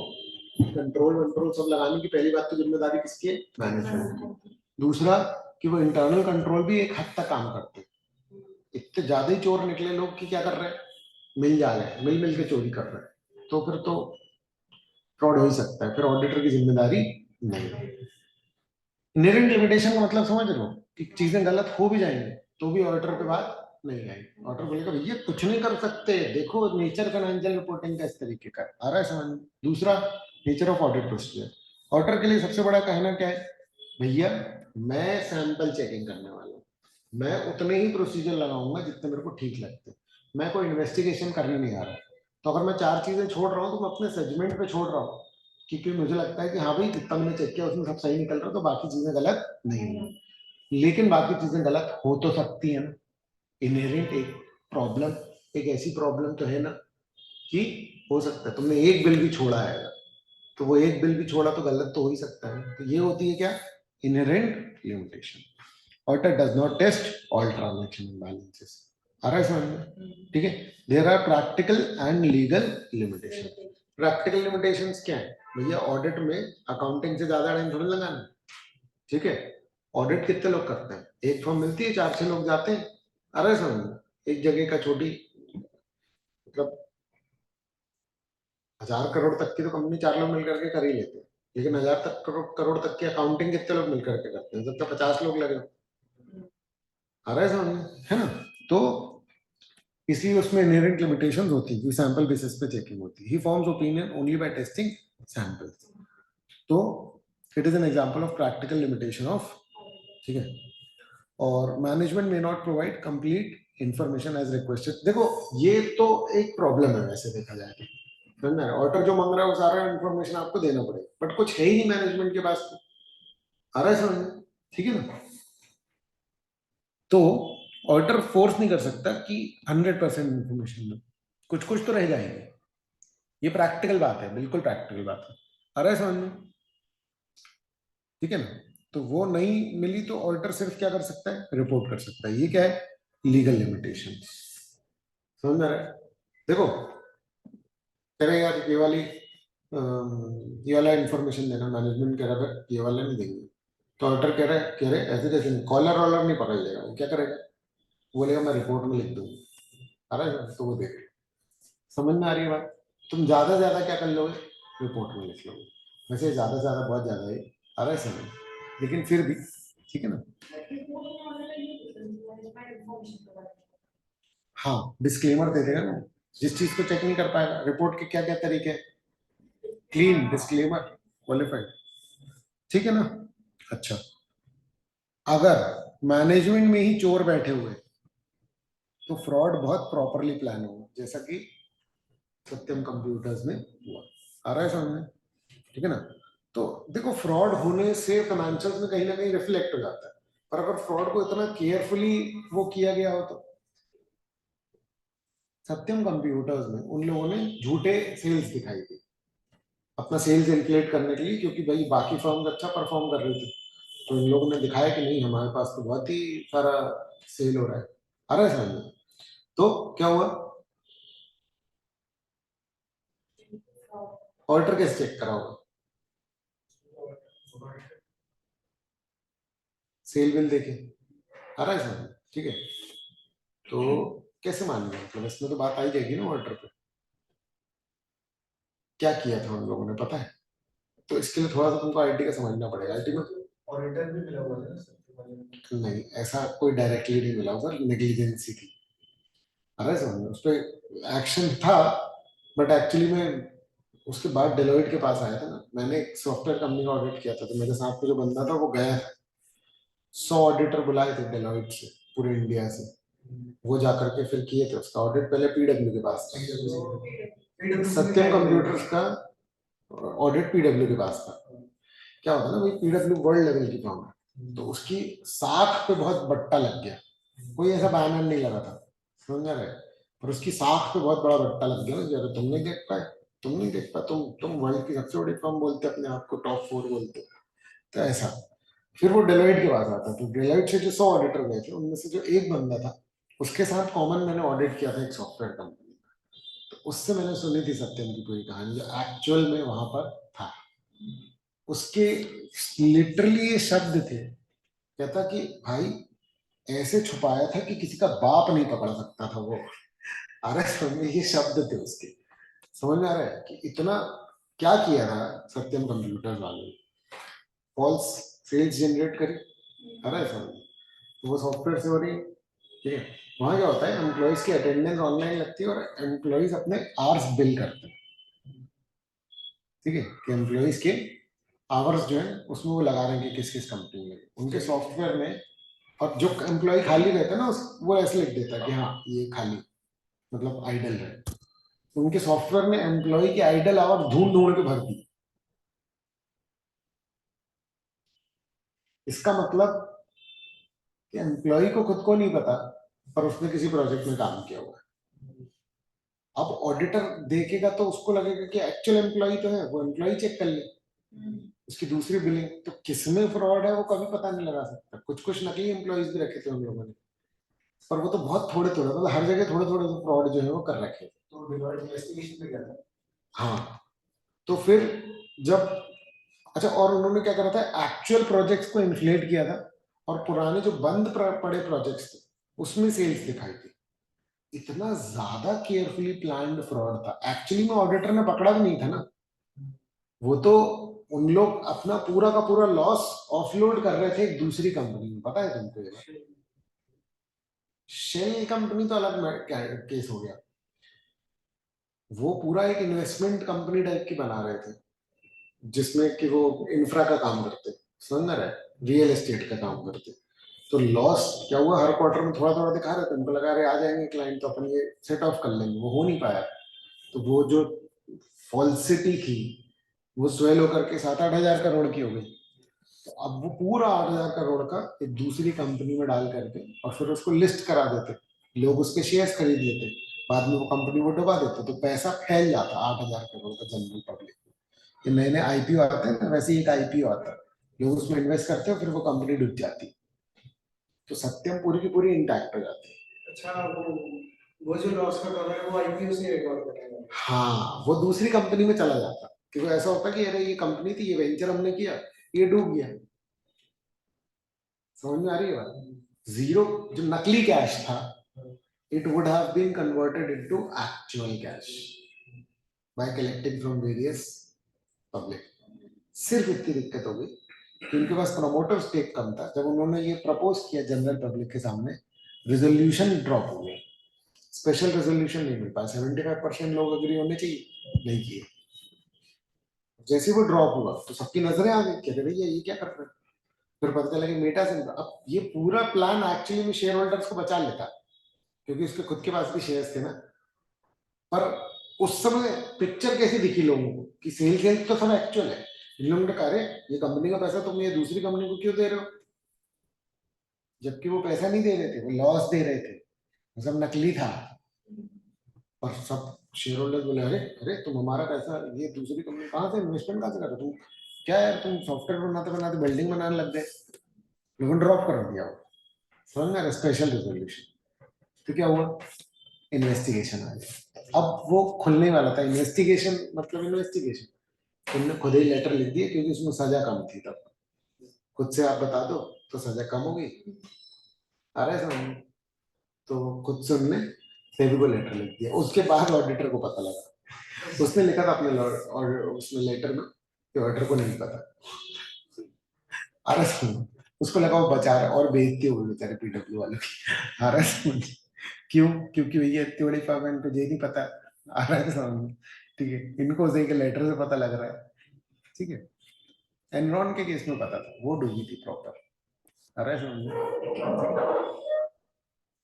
कंट्रोल कंट्रोल सब लगाने की पहली बात तो जिम्मेदारी किसकी है? मैनेजमेंट की। दूसरा कि वो इंटरनल कंट्रोल भी एक हद तक काम करते हैं। इतने ज्यादा ही चोर निकले लोग कि क्या कर रहे हैं? मिल जा रहे हैं, मिल मिल के चोरी कर रहे हैं, तो फिर तो फ्रॉड हो ही सकता है, फिर ऑडिटर की जिम्मेदारी नहीं है। इनहेरेंट लिमिटेशन का मतलब समझ रहे हो कि चीजें गलत हो भी जाएंगी तो भी ऑडिटर पे बात नहीं आएगी। ऑडिटर बोलेगा भैया कुछ नहीं कर सकते, देखो नेचर फाइनेंशियल रिपोर्टिंग का इस तरीके का। आ रहा है समझ में? दूसरा, nature of audit procedure. Auditor के लिए सबसे बड़ा कहना क्या है? भैया मैं सैंपल चेकिंग करने वाला हूँ, मैं उतने ही प्रोसीजर लगाऊंगा जितने मेरे को ठीक लगते हैं, मैं कोई इन्वेस्टिगेशन करने नहीं आ रहा। तो अगर मैं 4 चीजें छोड़ रहा हूँ तो मैं अपने सजमेंट पे छोड़ रहा हूँ, क्योंकि मुझे लगता है कि हाँ भाई जितना मैंने चेक किया उसमें सब सही निकल रहा है, तो बाकी चीजें गलत नहीं है। लेकिन बाकी चीजें गलत हो तो सकती है ना। इनहेरेंट एक प्रॉब्लम, एक ऐसी प्रॉब्लम तो है ना कि हो सकता है तुमने एक बिल भी छोड़ा है, तो वो एक बिल भी छोड़ा तो गलत तो हो ही सकता है। तो ये होती है क्या? Inherent limitation. Auditor does not test all transaction balances. आ रहा है समझ में? ठीक है। There are practical and legal limitation. Practical limitations क्या है? भैया ऑडिट में अकाउंटिंग से ज्यादा टाइम थोड़ा लगाना, ठीक है। ऑडिट कितने लोग करते हैं? एक फॉर्म मिलती है, 4-6 लोग जाते हैं। अरे समझ में? एक जगह का छोटी, मतलब 1000 करोड़ तक की तो कंपनी 4 लोग मिलकर के कर ही लेते हैं, लेकिन 1000 तक करोड़ तक की अकाउंटिंग कितने लोग मिलकर के करते हैं? जब तक 50 लोग लगे। आ रहा है समझ में? है ना? तो इसलिए उसमें इनहेरेंट लिमिटेशंस होती है, सैंपल बेसिस पे चेकिंग होती है। He forms opinion only by testing samples. तो it is an example of practical limitation of, ठीक है। और management may not provide complete information as requested. देखो ये तो एक प्रॉब्लम है वैसे देखा जाए तो, समझ रहे, ऑडिटर जो मांग रहा है वो सारा इंफॉर्मेशन आपको देना पड़ेगा, बट कुछ है ही नहीं मैनेजमेंट के पास, आ रहा है समझ में, ठीक है ना। तो ऑडिटर फोर्स नहीं कर सकता कि 100% इंफॉर्मेशन दो, कुछ कुछ तो रह जाएगी। ये प्रैक्टिकल बात है, बिल्कुल प्रैक्टिकल बात है, आ रहा है समझ में, ठीक है ना। तो वो नहीं मिली तो ऑडिटर सिर्फ क्या कर सकता है, रिपोर्ट कर सकता है। ये क्या है, लीगल लिमिटेशन, समझ में आ रहा है। देखो कह रहे यार ये वाला इंफॉर्मेशन देना, मैनेजमेंट कह रहा है ये वाला नहीं देंगे, तो ऑडिटर कह रहे ऐसे कैसे नहीं, कॉलर वॉलर नहीं पकड़ लेगा, वो क्या करेगा, बोलेगा मैं रिपोर्ट में लिख दूंगा, आ रहा है, तो वो देख, समझ में आ रही है बात। तुम ज्यादा से ज्यादा क्या कर लोगे, रिपोर्ट में लिख लोगे, वैसे ज्यादा से ज्यादा बहुत ज्यादा है, आ रहा है समझ, लेकिन फिर भी ठीक है ना। हाँ डिस्क्लेमर दे देगा ना, जिस चीज को चेक नहीं कर पाएगा, रिपोर्ट के क्या क्या तरीके, क्लीन डिस्क्लेमर, क्वालिफाइड, ठीक है ना। अच्छा, अगर मैनेजमेंट में ही चोर बैठे हुए तो फ्रॉड बहुत प्रॉपरली प्लान होगा, जैसा कि सत्यम कंप्यूटर्स में हुआ, आ रहा है समझ में, ठीक है ना। तो देखो फ्रॉड होने से फाइनेंशियल्स में कहीं ना कहीं रिफ्लेक्ट हो जाता है, पर अगर फ्रॉड को इतना केयरफुली वो किया गया हो तो, सत्यम कंप्यूटर्स में उन लोगों ने झूठे सेल्स दिखाई थी अपना सेल्स इन्फ्लेट करने के लिए, क्योंकि भाई बाकी फर्म अच्छा परफॉर्म कर रही थी, तो इन लोगों ने दिखाया कि नहीं हमारे पास तो बहुत ही सारा सेल हो रहा है, आ रहा है समझ में। तो क्या हुआ, ऑर्डर कैसे चेक करा होगा, सेल बिल देखे, आ रहा है समझ में, ठीक है। तो कैसे मान लिया, मतलब इसमें तो बात आई जाएगी ना ऑर्डर पे, क्या किया था उन लोगों ने पता है, तो इसके लिए थोड़ा सा तुमको आईटी का समझना पड़ेगा। आईटी में ऑडिटर भी मिला हुआ है नहीं, ऐसा कोई डायरेक्टली नहीं मिला, उधर नेग्लिजेंसी थी, अरे समझ में, उस पर एक्शन था, बट एक्चुअली में उसके बाद डेलोइट के पास आया था ना, मैंने एक सॉफ्टवेयर कंपनी का ऑडिट किया था, तो मेरे साथ में जो बंदा था वो गया था, 100 ऑडिटर बुलाए थे डेलोइट से पूरे इंडिया से, वो जाकर के फिर किए थे उसका ऑडिट, पहले पीडब्ल्यू के पास था, सत्यम कंप्यूटर्स का ऑडिट पीडब्ल्यू के पास था। क्या होता है ना भाई, पीडब्ल्यू वर्ल्ड लेवल की फर्म है, तो उसकी साख पे बहुत बट्टा लग गया, कोई ऐसा बैनर नहीं लगा था, समझ रहे, पर उसकी साख पे बहुत बड़ा बट्टा लग गया, अगर तुम नहीं देख पाए, तुम नहीं देख पाए, तुम वर्ल्ड की सबसे बड़ी फर्म बोलते अपने आप को, टॉप 4 बोलते, तो ऐसा। फिर वो डेलोइट के पास आता, तो डेलोइट से जो 100 ऑडिटर गए थे उनमें से जो एक बंदा था, उसके साथ कॉमन मैंने ऑडिट किया था एक सॉफ्टवेयर कंपनी, तो उससे मैंने सुनी थी सत्यम की पूरी कहानी जो एक्चुअल में वहां पर था। उसके लिटरली ये शब्द थे, कहता कि भाई ऐसे छुपाया था कि किसी का बाप नहीं पकड़ सकता था वो, आ रहा है समझ में, ये शब्द थे उसके, समझ में आ रहा है कि इतना क्या किया था सत्यम कंप्यूटर्स वालों ने, फॉल्स सेल्स जनरेट करी, आ रहा है समझ में, तो वो सॉफ्टवेयर से हो रही है, ठीक है। वहां क्या होता है, एम्प्लॉयज की अटेंडेंस ऑनलाइन लगती है और एम्प्लॉयज अपने आवर्स बिल करते हैं, ठीक है, कि एम्प्लॉयज के आवर्स जो है उसमें वो लगा रहे हैं कि किस किस कंपनी में, उनके सॉफ्टवेयर में, और जो एम्प्लॉय खाली रहता है ना वो ऐसे लिख देता है कि हाँ ये खाली, मतलब आइडल है, तो उनके सॉफ्टवेयर में एम्प्लॉय की आइडल आवर्स ढूंढ ढूंढ के भर दी। इसका मतलब कि एम्प्लॉय को खुद को नहीं पता, पर उसने किसी प्रोजेक्ट में काम किया हुआ है। अब ऑडिटर देखेगा तो उसको लगेगा कि एक्चुअल एम्प्लॉय तो है, वो एम्प्लॉय चेक कर ले उसकी दूसरी बिलिंग, तो किसमें फ्रॉड है वो कभी पता नहीं लगा सकता। कुछ कुछ नकली एम्प्लॉयज भी रखे थे उन लोगों ने, पर वो तो बहुत थोड़े थोड़े, मतलब हर जगह थोड़े थोड़े फ्रॉड जो है वो कर रखे थे, तो डिलॉयट इन्वेस्टिगेशन में गया था। हाँ, तो फिर जब, अच्छा, और उन्होंने क्या करा था, एक्चुअल प्रोजेक्ट्स को इन्फ्लेट किया था, और पुराने जो बंद पड़े प्रोजेक्ट्स थे उसमें सेल्स दिखाई थी। इतना ज्यादा केयरफुली प्लान्ड फ्रॉड था, एक्चुअली में ऑडिटर ने पकड़ा भी नहीं था ना, वो तो उन लोग अपना पूरा का पूरा लॉस ऑफलोड कर रहे थे एक दूसरी कंपनी में, पता है तुमको ये, शेल कंपनी तो अलग केस हो गया, वो पूरा एक इन्वेस्टमेंट कंपनी टाइप की बना रहे थे, जिसमें कि वो इंफ्रा का काम करते, समझ रहा है, रियल एस्टेट का काम करते। तो लॉस क्या हुआ, हर क्वार्टर में थोड़ा थोड़ा दिखा रहे थे, उनको लगा रहे आ जाएंगे क्लाइंट तो अपन ये सेट ऑफ कर लेंगे, वो हो नहीं पाया। तो वो जो फॉल्सिटी थी वो स्वेल होकर के 7-8 हजार करोड़ की हो गई। तो अब वो पूरा 8 हजार करोड़ का एक दूसरी कंपनी में डाल करके और फिर उसको लिस्ट करा देते, लोग उसके शेयर्स खरीद लेते, बाद में वो कंपनी वो डुबा देते, तो पैसा फैल जाता 8 हजार करोड़ का जनरल पब्लिक में। ये नए नए आईपीओ आते हैं ना, वैसे ही एक आईपीओ आता है, लोग उसमें इन्वेस्ट करते हैं, फिर वो कंपनी डूब जाती है। तो सत्यम पूरी की पूरी इंटैक्ट हो जाती है। अच्छा, वो जो लॉस का डॉलर है वो आईपीओ से रिकवर करेगा। हाँ, वो दूसरी कंपनी में चला जाता, क्योंकि ऐसा होता कि अरे ये कंपनी थी, ये वेंचर हमने किया, ये डूब गया। समझ में आ रही है बात? जीरो जो नकली कैश था, it would have been converted into actual cash by collecting from various public. सिर्फ इतनी दिक्कत हो गई कि उनके पास प्रमोटर स्टेक कम था। जब उन्होंने ये प्रपोज किया जनरल पब्लिक के सामने, रेजोल्यूशन ड्रॉप हो गया, स्पेशल रेजोल्यूशन नहीं मिल पाया। 75% लोग अग्री होने चाहिए, नहीं किए। जैसे वो ड्रॉप हुआ तो सबकी नजरें आ गई, कहते भैया ये क्या कर रहे हैं। फिर पता चला कि मेटा से अब ये पूरा प्लान एक्चुअली में शेयर होल्डर्स को बचा लेता, क्योंकि उसके खुद के पास भी शेयर्स थे ना। पर उस समय पिक्चर कैसी दिखी लोगों को कि सेल सेल तो सब एक्चुअल है। इन लोगों ने कहा ये कंपनी का पैसा तुम ये दूसरी कंपनी को क्यों दे रहे हो, जबकि वो पैसा नहीं दे रहे थे, वो लॉस दे रहे थे, वो सब नकली था। और सब शेयर होल्डर बोले अरे अरे तुम हमारा पैसा ये दूसरी कंपनी कहाँ से इन्वेस्टमेंट कहाँ से कर रहे हो तुम, क्या यार तुम सॉफ्टवेयर बनाते बनाते बिल्डिंग बनाने लग गए। लोगों ने ड्रॉप कर दिया, समझ में, स्पेशल रेजोल्यूशन। तो क्या हुआ, इन्वेस्टिगेशन आ गया। अब वो खुलने वाला था, इन्वेस्टिगेशन मतलब इन्वेस्टिगेशन तुमने खुद ही लेटर लिख दिया, क्योंकि उसमें सजा कम थी तब। खुद से आप बता दो तो सजा कम हो गई, आ रहा है समझ। तो खुद से उनने सेबी को लेटर लिख दिया। उसके बाद ऑडिटर को पता लगा, उसने लिखा था अपने और उसमें लेटर में कि ऑडिटर को नहीं पता। अरे सुन, उसको लगा वो बचा रहा और बेइज्जती हो गई बेचारे पीडब्ल्यू वालों की। अरे सुन, क्यों, क्योंकि भैया इतनी बड़ी फर्म है, इनको ये नहीं पता। आ रहा है समझ, ठीक है, इनको उसे के लेटर से पता लग रहा है, ठीक है। एनरॉन के केस में पता था, वो डूबी थी प्रॉपर। आ रहा है समझ।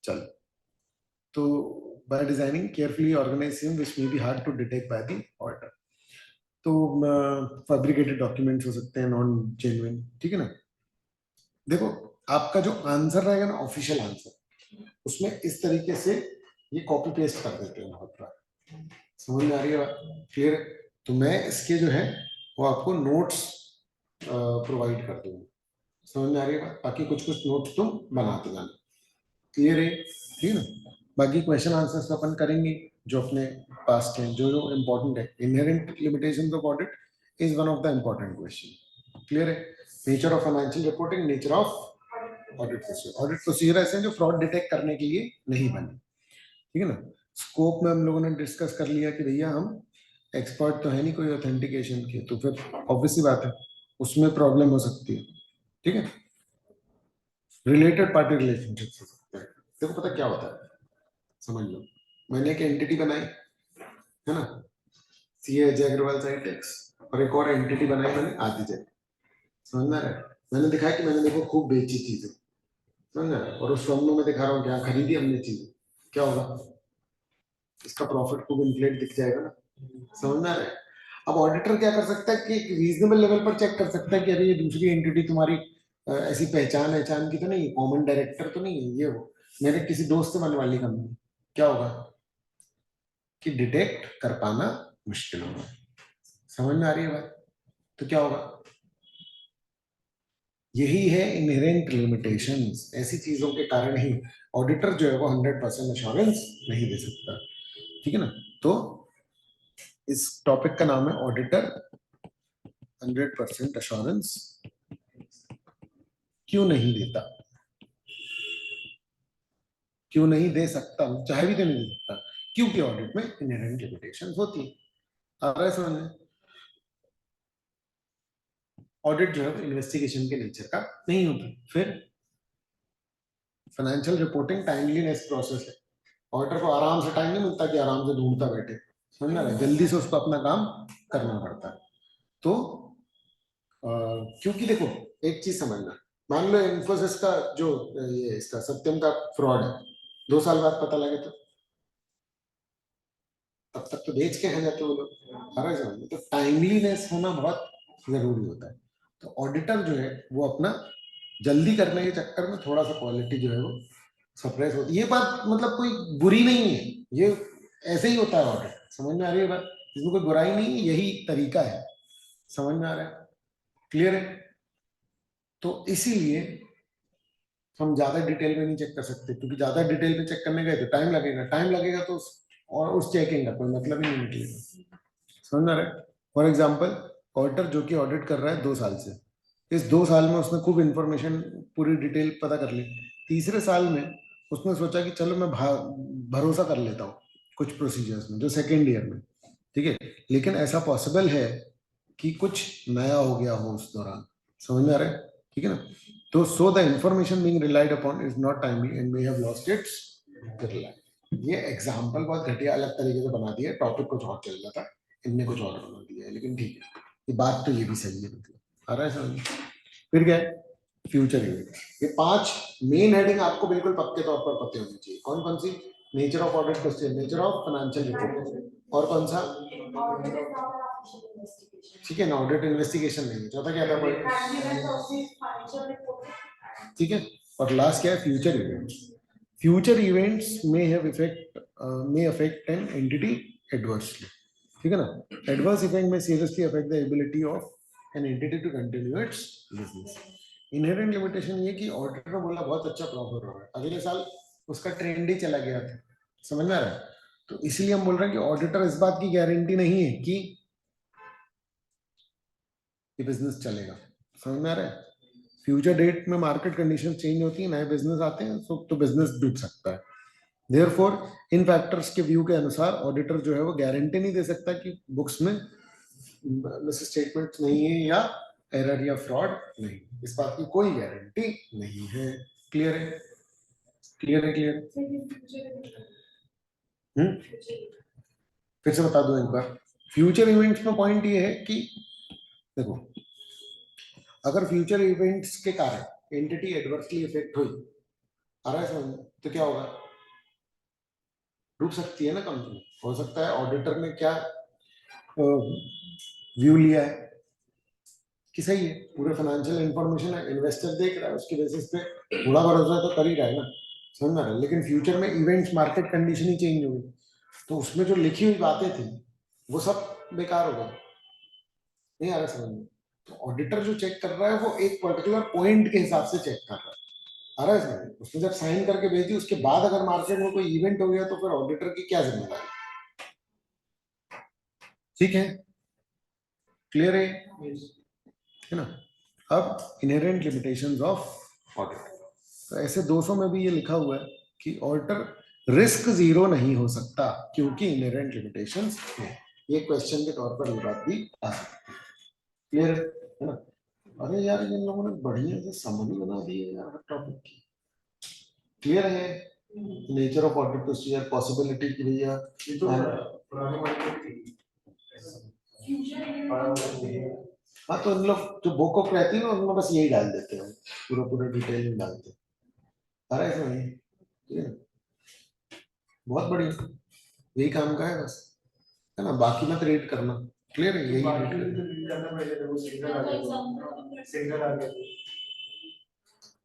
चल, तो by designing carefully organized system which may be hard to detect by the auditor, तो फैब्रिकेटेड डॉक्यूमेंट्स हो सकते हैं, नॉन जेन्युइन, ठीक है ना। देखो आपका जो आंसर रहेगा ना, ऑफिशियल आंसर, उसमें इस तरीके से ये कॉपी पेस्ट कर देते हैं बहुत बार। समझ में आ रही है बात, क्लियर है? तो मैं इसके जो है वो आपको नोट्स प्रोवाइड कर दूंगा, समझ में आ रही है बात। बाकी कुछ कुछ नोट्स तुम बनाते जाना, क्लियर है, ठीक है ना। बाकी क्वेश्चन आंसर्स तो अपन करेंगे जो अपने पास हैं, जो जो इम्पोर्टेंट है। Inherent limitations of audit is one of the important question, clear है। Nature of financial reporting, nature of audit procedure. Audit procedure ऐसे हैं जो फ्रॉड डिटेक्ट करने के लिए नहीं बने, ठीक है ना। स्कोप में हम लोगों ने डिस्कस कर लिया कि भैया हम एक्सपर्ट तो है नहीं कोई ऑथेंटिकेशन के, तो फिर ऑब्वियस सी बात है उसमें प्रॉब्लम हो सकती है, ठीक है। रिलेटेड पार्टी रिलेशनशिप हो सकते हैं। देखो पता क्या होता है, समझ लो, मैंने एक एंटिटी बनाई है ना, सी अजय अग्रवाल साइटेक्स, और एक और एंटिटी बनाई मैंने आदित्य, समझ में आ रहा है। मैंने दिखाया कि मैंने देखो खूब बेची चीजें, समझ में आ रहा है, और उस फर्म में मैं दिखा रहा हूँ क्या खरीदी हमने चीजें, क्या होगा, इसका प्रॉफिट खूब इन्फ्लेट दिख जाएगा ना, समझ में आ रहा है। अब ऑडिटर क्या कर सकता है कि एक रीजनेबल लेवल पर चेक कर सकता है कि अरे ये दूसरी एंटिटी तुम्हारी ऐसी पहचान की तो नहीं, कॉमन डायरेक्टर तो नहीं है, ये वो मेरे किसी दोस्त से बनवा ली कंपनी, क्या होगा कि डिटेक्ट कर पाना मुश्किल होगा। समझ में आ रही है बात, तो क्या होगा, यही है इनहेरेंट लिमिटेशंस। ऐसी चीजों के कारण ही ऑडिटर जो है वो 100% अश्योरेंस नहीं दे सकता, ठीक है ना। तो इस टॉपिक का नाम है ऑडिटर 100% अश्योरेंस क्यों नहीं देता, क्यों नहीं दे सकता, चाहे भी तो नहीं दे सकता, क्योंकि ऑडिट में इनहेरेंट लिमिटेशंस होती है। आ रहा है समझ में। ऑडिट जो है इन्वेस्टिगेशन के नेचर का नहीं होता। फिर फाइनेंशियल रिपोर्टिंग टाइमलीनेस प्रोसेस है, ऑडिटर को आराम से टाइम नहीं मिलता कि आराम से ढूंढता बैठे, समझ में आ रहा है, जल्दी से उसको अपना काम करना पड़ता है। तो क्योंकि देखो एक चीज समझना, मान लो इन्फोसिस का जो ये इसका सत्यम का फ्रॉड है, 2 साल बाद पता लगे तो तब तक तो बेच के खा जाते वो लोग। हर जगह तो टाइमलीनेस होना बहुत जरूरी होता है। तो ऑडिटर जो है वो अपना जल्दी करने के चक्कर में थोड़ा सा क्वालिटी जो है वो सप्रेस होती है। ये बात मतलब कोई बुरी नहीं है, ये ऐसे ही होता है ऑडिट। समझ में आ रही है बात? इसमें कोई बुराई नहीं है, यही तरीका है। समझ में आ रहा है? क्लियर है? तो इसीलिए हम ज्यादा डिटेल में नहीं चेक कर सकते, क्योंकि ज्यादा डिटेल में चेक करने गए तो टाइम लगेगा तो और उस चेकिंग का कोई मतलब ही नहीं निकलेगा। समझ में आ रहा है? फॉर एग्जाम्पल, ऑडिटर जो कि ऑडिट कर रहा है 2 साल से, इस 2 साल में उसने खूब इंफॉर्मेशन पूरी डिटेल पता कर ली। तीसरे साल में उसने सोचा कि चलो मैं भरोसा कर लेता हूँ कुछ प्रोसीजर्स में जो सेकेंड ईयर में, ठीक है, लेकिन ऐसा पॉसिबल है कि कुछ नया हो गया हो उस दौरान। समझ में आ रहा है? ठीक है ना? तो so the information being relied upon is not timely and may have lost its reliability. ये एग्जांपल बहुत घटिया अलग तरीके से बना दिया, टॉपिक कुछ और चल रहा था, इनने कुछ और बना दिया है, लेकिन ठीक है, ये बात तो ये भी सही है। मतलब आ रहा है समझ? फिर क्या है? Future event. ये 5 मेन हेडिंग आपको बिल्कुल पक्के तौर पर पते होनी चाहिए। कौन कौन सी? Nature of audit question, nature of financial report, और कौन सा? ठीक है ना, ऑडिट इन्वेस्टिगेशन नहीं है। चौथा क्या था? ठीक है। और लास्ट क्या है? Future events. Future events may affect an entity adversely. ठीक है ना? एडवर्स इफेक्ट में seriously affect the ability of an entity to continue its business. Inherent limitation ये कि ऑडिटर ने बोला बहुत अच्छा प्रॉफिट हो रहा है, अगले साल उसका ट्रेंड ही चला गया था। समझ में आ रहा है? तो इसलिए हम बोल रहे हैं कि ऑडिटर इस बात की गारंटी नहीं है कि ये बिजनेस चलेगा। समझ में आ रहा है? फ्यूचर डेट में मार्केट कंडीशन चेंज होती है, नए बिजनेस आते हैं, तो बिजनेस डूब सकता है। देयरफॉर इन फैक्टर्स के व्यू के अनुसार ऑडिटर जो है वो गारंटी नहीं दे सकता कि बुक्स में मिस स्टेटमेंट नहीं है या एरर या फ्रॉड नहीं, इस बात की कोई गारंटी नहीं है। क्लियर है? क्लियर है? क्लियर? फिर से बता दो एक बार। फ्यूचर इवेंट्स में पॉइंट ये है कि देखो, अगर फ्यूचर इवेंट्स के कारण एंटिटी एडवर्सली इफेक्ट हुई, आ रहा है समझ में, तो क्या होगा? रुक सकती है ना कंपनी। हो सकता है ऑडिटर ने क्या व्यू लिया है कि सही है, पूरे फाइनेंशियल इंफॉर्मेशन है, इन्वेस्टर देख रहा है, उसके बेसिस पे थोड़ा भरोसा तो कर ही रहा है ना। समझ में आ रहा है? लेकिन फ्यूचर में इवेंट्स, मार्केट कंडीशन ही चेंज हो गई, तो उसमें जो लिखी हुई बातें थी वो सब बेकार हो गई। नहीं आ रहा समझ में? तो ऑडिटर जो चेक कर रहा है वो एक पर्टिकुलर पॉइंट के हिसाब से चेक कर रहा है। आ रहा है समझ में? उसने जब साइन करके भेज दी, उसके बाद अगर मार्केट में कोई इवेंट हो गया तो फिर ऑडिटर की क्या जिम्मेदारी? ठीक है? क्लियर है ना? अब इनहेरेंट लिमिटेशंस ऑफ ऑडिट, तो ऐसे 200 में भी ये लिखा हुआ है कि ऑडिटर रिस्क जीरो नहीं हो सकता क्योंकि इनहेरेंट लिमिटेशंस है। ये क्वेश्चन के तौर पर ये बात भी आ सकती है। क्लियर है ना? अरे यार, इन लोगों ने बढ़िया से समरी बना दी है यार हर टॉपिक की। क्लियर है? Nature of audit procedure, possibility की भैया हाँ, तो इन लोग जो बुक ऑफ रहती है ना उनमें बस यही डाल देते हैं, पूरा पूरा डिटेल में डालते हैं। अरे ऐसा नहीं है, बहुत बढ़िया, यही काम का है बस, है ना? बाकी मत रीड करना। क्लियर है? यही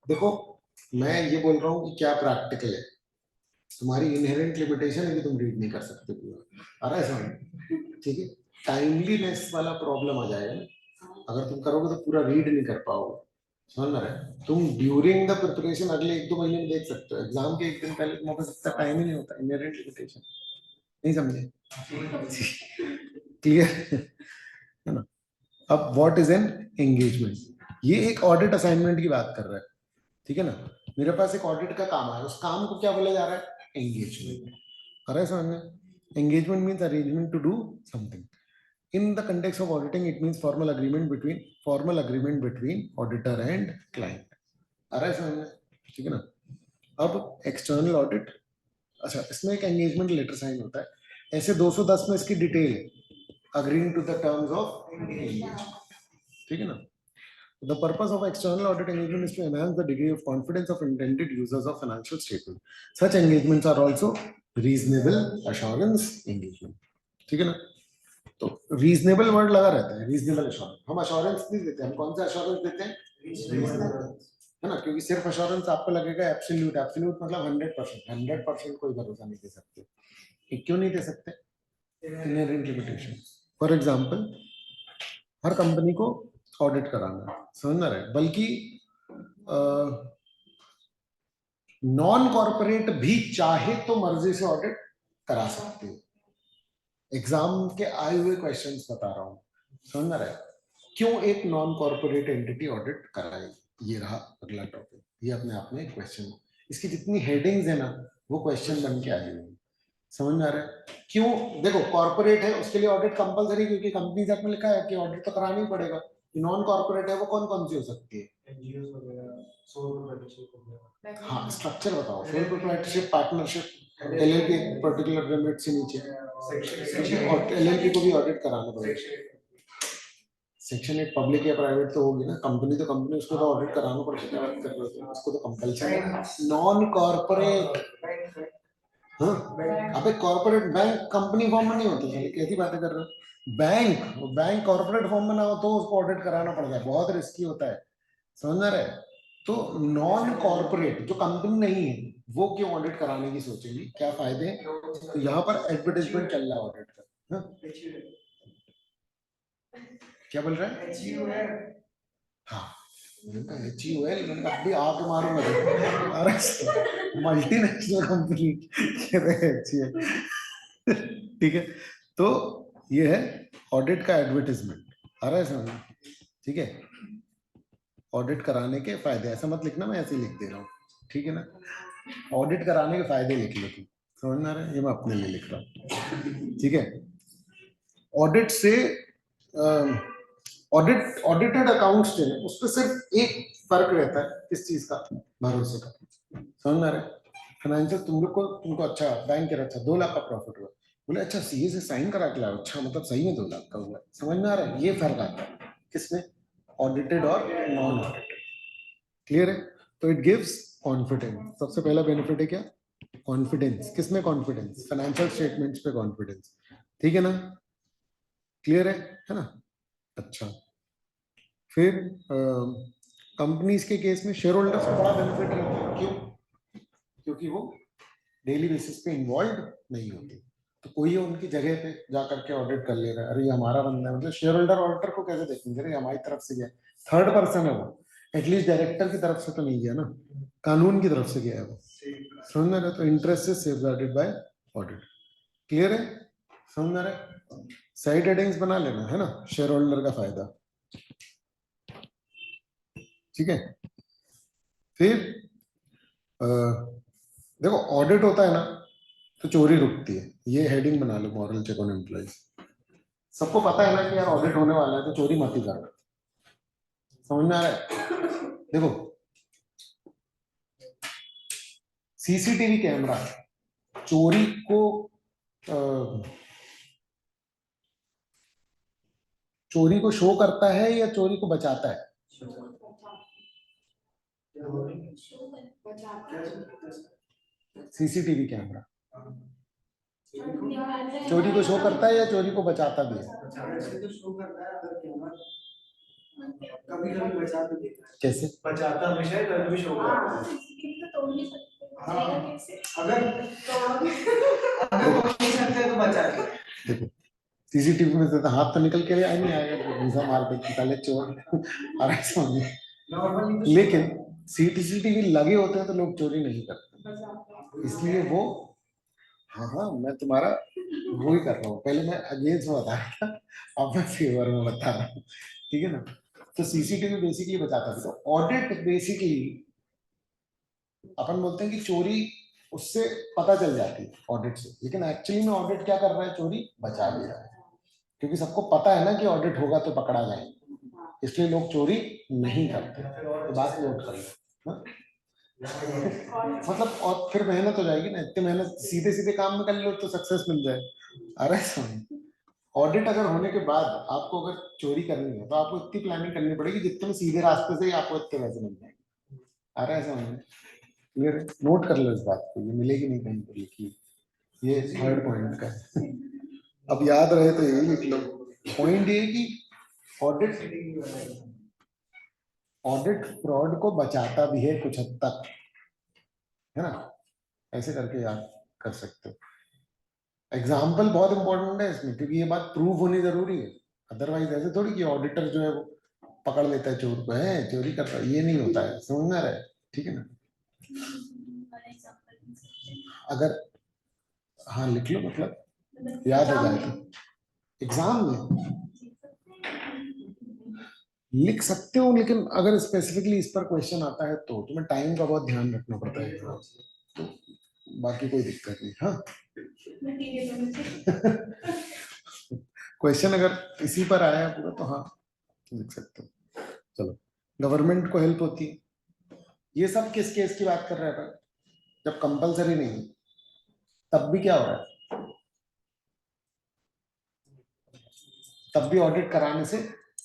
देखो, मैं ये बोल रहा हूँ कि क्या प्रैक्टिकल है, तुम्हारी इनहेरेंट लिमिटेशन है कि तुम रीड नहीं कर सकते पूरा। आ रहा है समझ? ठीक है, टाइमलीनेस वाला प्रॉब्लम आ जाएगा ना, अगर तुम करोगे तो पूरा रीड नहीं कर पाओगे। समझ में रहे? तुम ड्यूरिंग द प्रिपरेशन अगले 1-2 महीने में देख सकते हो, एग्जाम के 1 दिन पहले तुम्हारे पास इतना टाइम ही नहीं होता। इनहेरेंट लिमिटेशन नहीं समझे? क्लियर है ना? अब व्हाट इज एन एंगेजमेंट? ये एक ऑडिट असाइनमेंट की बात कर रहा है, ठीक है ना? मेरे पास एक ऑडिट का काम है, उस काम को क्या बोला जा रहा है? एंगेजमेंट। आ रहा है समझ में? Engagement means arrangement to do something. In the context of auditing, it means formal agreement between auditor and client. आ रहा है समझ में? ठीक है ना? अब एक्सटर्नल ऑडिट, अच्छा, इसमें एक एंगेजमेंट लेटर साइन होता है। ऐसे 210 में इसकी डिटेल है, agreeing to the terms of engagement. ठीक है ना? The purpose of external audit engagement is to enhance the degree of confidence of intended users of financial statement. Such engagements are also reasonable assurance engagement. ठीक है ना? तो reasonable word लगा रहता है, रीजनेबल अश्योरेंस. हम अश्योरेंस नहीं देते, हम कौन सा अश्योरेंस देते हैं? रीजनेबल, है ना? क्योंकि सिर्फ अश्योरेंस आपको लगेगा एब्सोल्यूट, एब्सोल्यूट मतलब 100%, 100% कोई भरोसा नहीं दे सकते. क्यों नहीं दे सकते? Inherent limitation. For example, her company को ऑडिट कराना, समझ ना रहे, बल्कि नॉन कॉर्पोरेट भी चाहे तो मर्जी से ऑडिट करा सकते हो. एग्जाम के आए हुए क्वेश्चंस बता रहा हूं, समझ ना रहे. क्यों एक नॉन कॉर्पोरेट एंटिटी ऑडिट कराएगी? ये रहा अगला टॉपिक. ये अपने आप में एक क्वेश्चन, इसकी जितनी हेडिंग्स है ना वो क्वेश्चन बन के आई हुई. समझ में आ रहा है? क्यों? देखो, कॉर्पोरेट है उसके लिए ऑडिट कंपलसरी, क्योंकि कंपनी एक्ट में लिखा है कि ऑडिट तो कराना ही पड़ेगा. नॉन कॉर्पोरेट है वो कौन कौन सी हो सकती है? एनजीओ वगैरह, सोल प्रोप्राइटरशिप. हाँ, स्ट्रक्चर बताओ. Sole proprietorship, partnership, LLP particular limit से नीचे, और एलएलपी को भी ऑडिट कराना पड़ेगा. सेक्शन 8 पब्लिक या प्राइवेट तो होगी ना, कंपनी तो कंपनी, उसको तो ऑडिट कराना पड़ेगा. क्या बात कर रहे हो? उसको तो कंपल्सन है. नॉन कॉर्पोरेट, हाँ, अबे कॉर्पोरेट बैंक कंपनी फॉर्म में नहीं होती है, कैसी बातें कर रहे हो? बैंक कॉर्पोरेट फॉर्म में ना हो तो उसको ऑडिट कराना पड़ता है, बहुत रिस्की होता है. समझ रहे? तो नॉन कॉर्पोरेट जो कंपनी नहीं है वो क्यों ऑडिट कराने की सोचेगी? क्या फायदे हैं? तो यहाँ पर एडवर्टाइजमेंट चल रहा है ऑडिट का. क्या बोल रहा है? हाँ, HUL, मैंने अब भी आके मारूंगा. अरे मल्टीनेशनल कंपनी HUL. ठीक है, तो ये है ऑडिट का एडवर्टाइजमेंट. आ रहा है समझ? ठीक है, ऑडिट कराने के फायदे. ऐसा मत लिखना, मैं ऐसे ही लिख दे रहा हूँ. ठीक है ना? ऑडिट कराने के फायदे लिख लो तुम. समझ में आ रहा है? ये मैं अपने लिए लिख रहा हूँ. ठीक है, ऑडिट से ऑडिटेड अकाउंट्स जो है उस पर सिर्फ एक फर्क रहता है. किस चीज का? भरोसे का. समझ में आ रहा है? फाइनेंशियल तुमको अच्छा बैंक के अच्छा 2 लाख का प्रॉफिट हुआ, बोले अच्छा सीए से साइन करा के लाओ, अच्छा मतलब सही में 2 लाख का हुआ. समझ में आ रहा है? ये फर्क आता है किसमें? ऑडिटेड और नॉन ऑडिटेड. क्लियर है? तो इट गिव्स कॉन्फिडेंस. सबसे पहला बेनिफिट है क्या? कॉन्फिडेंस. किसमें कॉन्फिडेंस? फाइनेंशियल स्टेटमेंट्स पे कॉन्फिडेंस. ठीक है ना? क्लियर है ना? अच्छा, फिर कंपनीज के केस में शेयर होल्डर्स को बड़ा बेनिफिट रहता है. क्यों? क्योंकि वो डेली बेसिस पे इन्वॉल्व नहीं होते, तो कोई उनकी जगह पे जा करके ऑडिट कर ले रहा है. अरे ये हमारा बंदा है, मतलब शेयर होल्डर ऑडिटर को कैसे देखेंगे? अरे हमारी तरफ से गया, थर्ड पर्सन है वो, एटलीस्ट डायरेक्टर की तरफ से तो नहीं गया ना, कानून की तरफ से गया है वो. समझ में आ रहा है? तो interest is safeguarded by audit. Clear है? समझ में आ रहा है? साइड हेडिंग्स बना लेना, है ना? शेयर होल्डर का फायदा. ठीक है, फिर देखो ऑडिट होता है ना तो चोरी रुकती है. ये हेडिंग बना लो, मॉरल चेक ऑन एम्प्लॉइज. सबको पता है ना कि यार ऑडिट होने वाला है, तो चोरी मत ही करना. समझ में आ रहा है? देखो, सीसीटीवी कैमरा चोरी को चोरी को शो करता है या चोरी को बचाता है? सीसीटीवी कैमरा चोरी को शो करता है या चोरी को बचाता भी है? कभी कभी बचाता देता है. कैसे बचाता? हमेशा है, कभी भी शो करता है. अगर नहीं सकते तो बचाते. देखो, सीसीटीवी में तो हाथ तो निकल के आ नहीं आएगा, घूसा मार के पहले चोर आराम. लेकिन सीसीटीवी लगे होते हैं तो लोग चोरी नहीं करते, इसलिए वो, हाँ हाँ, मैं तुम्हारा वो ही कर रहा हूँ. पहले मैं अगेंस्ट में बता रहा था, अब मैं फेवर में बता रहा हूँ. ठीक है ना? तो सीसीटीवी बेसिकली बताता था. तो ऑडिट बेसिकली अपन बोलते हैं कि चोरी उससे पता चल जाती है ऑडिट से, लेकिन एक्चुअली में ऑडिट क्या कर रहा है? चोरी बचा भी रहा है, क्योंकि सबको पता है ना कि ऑडिट होगा तो पकड़ा जाएगा, इसलिए लोग चोरी नहीं करते. तो बात नोट कर लो. मतलब और फिर मेहनत हो जाएगी ना, इतनी मेहनत सीधे सीधे काम में कर लो तो सक्सेस मिल जाए. अरे सुन, ऑडिट अगर होने के बाद आपको अगर चोरी करनी है तो आपको इतनी प्लानिंग करनी पड़ेगी जितने में सीधे रास्ते से ही आपको इतने पैसे मिल जाएंगे। आ रहा है समझ में? क्लियर है? नोट कर लो इस बात को, ये मिलेगी नहीं कहीं पर लिखी, ये थर्ड पॉइंट का है। अब याद रहे तो यही लिख लो। पॉइंट ये कि ऑडिट ऑडिट फ्रॉड को बचाता भी है कुछ हद तक, है ना? ऐसे करके याद कर सकते हो। एग्जाम्पल बहुत इंपॉर्टेंट है इसमें, क्योंकि ये बात प्रूव होनी जरूरी है। अदरवाइज ऐसे थोड़ी कि ऑडिटर जो है वो पकड़ लेता है चोर को, है चोरी करता है, ये नहीं होता है, समझ में आ रहा है? ठीक है ना? अगर हाँ लिख लो, मतलब याद आ जाए तो। एग्जाम में लिख सकते हो, लेकिन अगर स्पेसिफिकली इस पर क्वेश्चन आता है तो तुम्हें टाइम का बहुत ध्यान रखना पड़ता है, तो बाकी कोई दिक्कत नहीं। हाँ क्वेश्चन अगर इसी पर आया है पूरा तो हाँ लिख सकते हो। चलो, गवर्नमेंट को हेल्प होती है। ये सब किस केस की बात कर रहे हैं? जब कंपलसरी नहीं है तब भी क्या हो रहा है? तब भी ऑडिट कराने से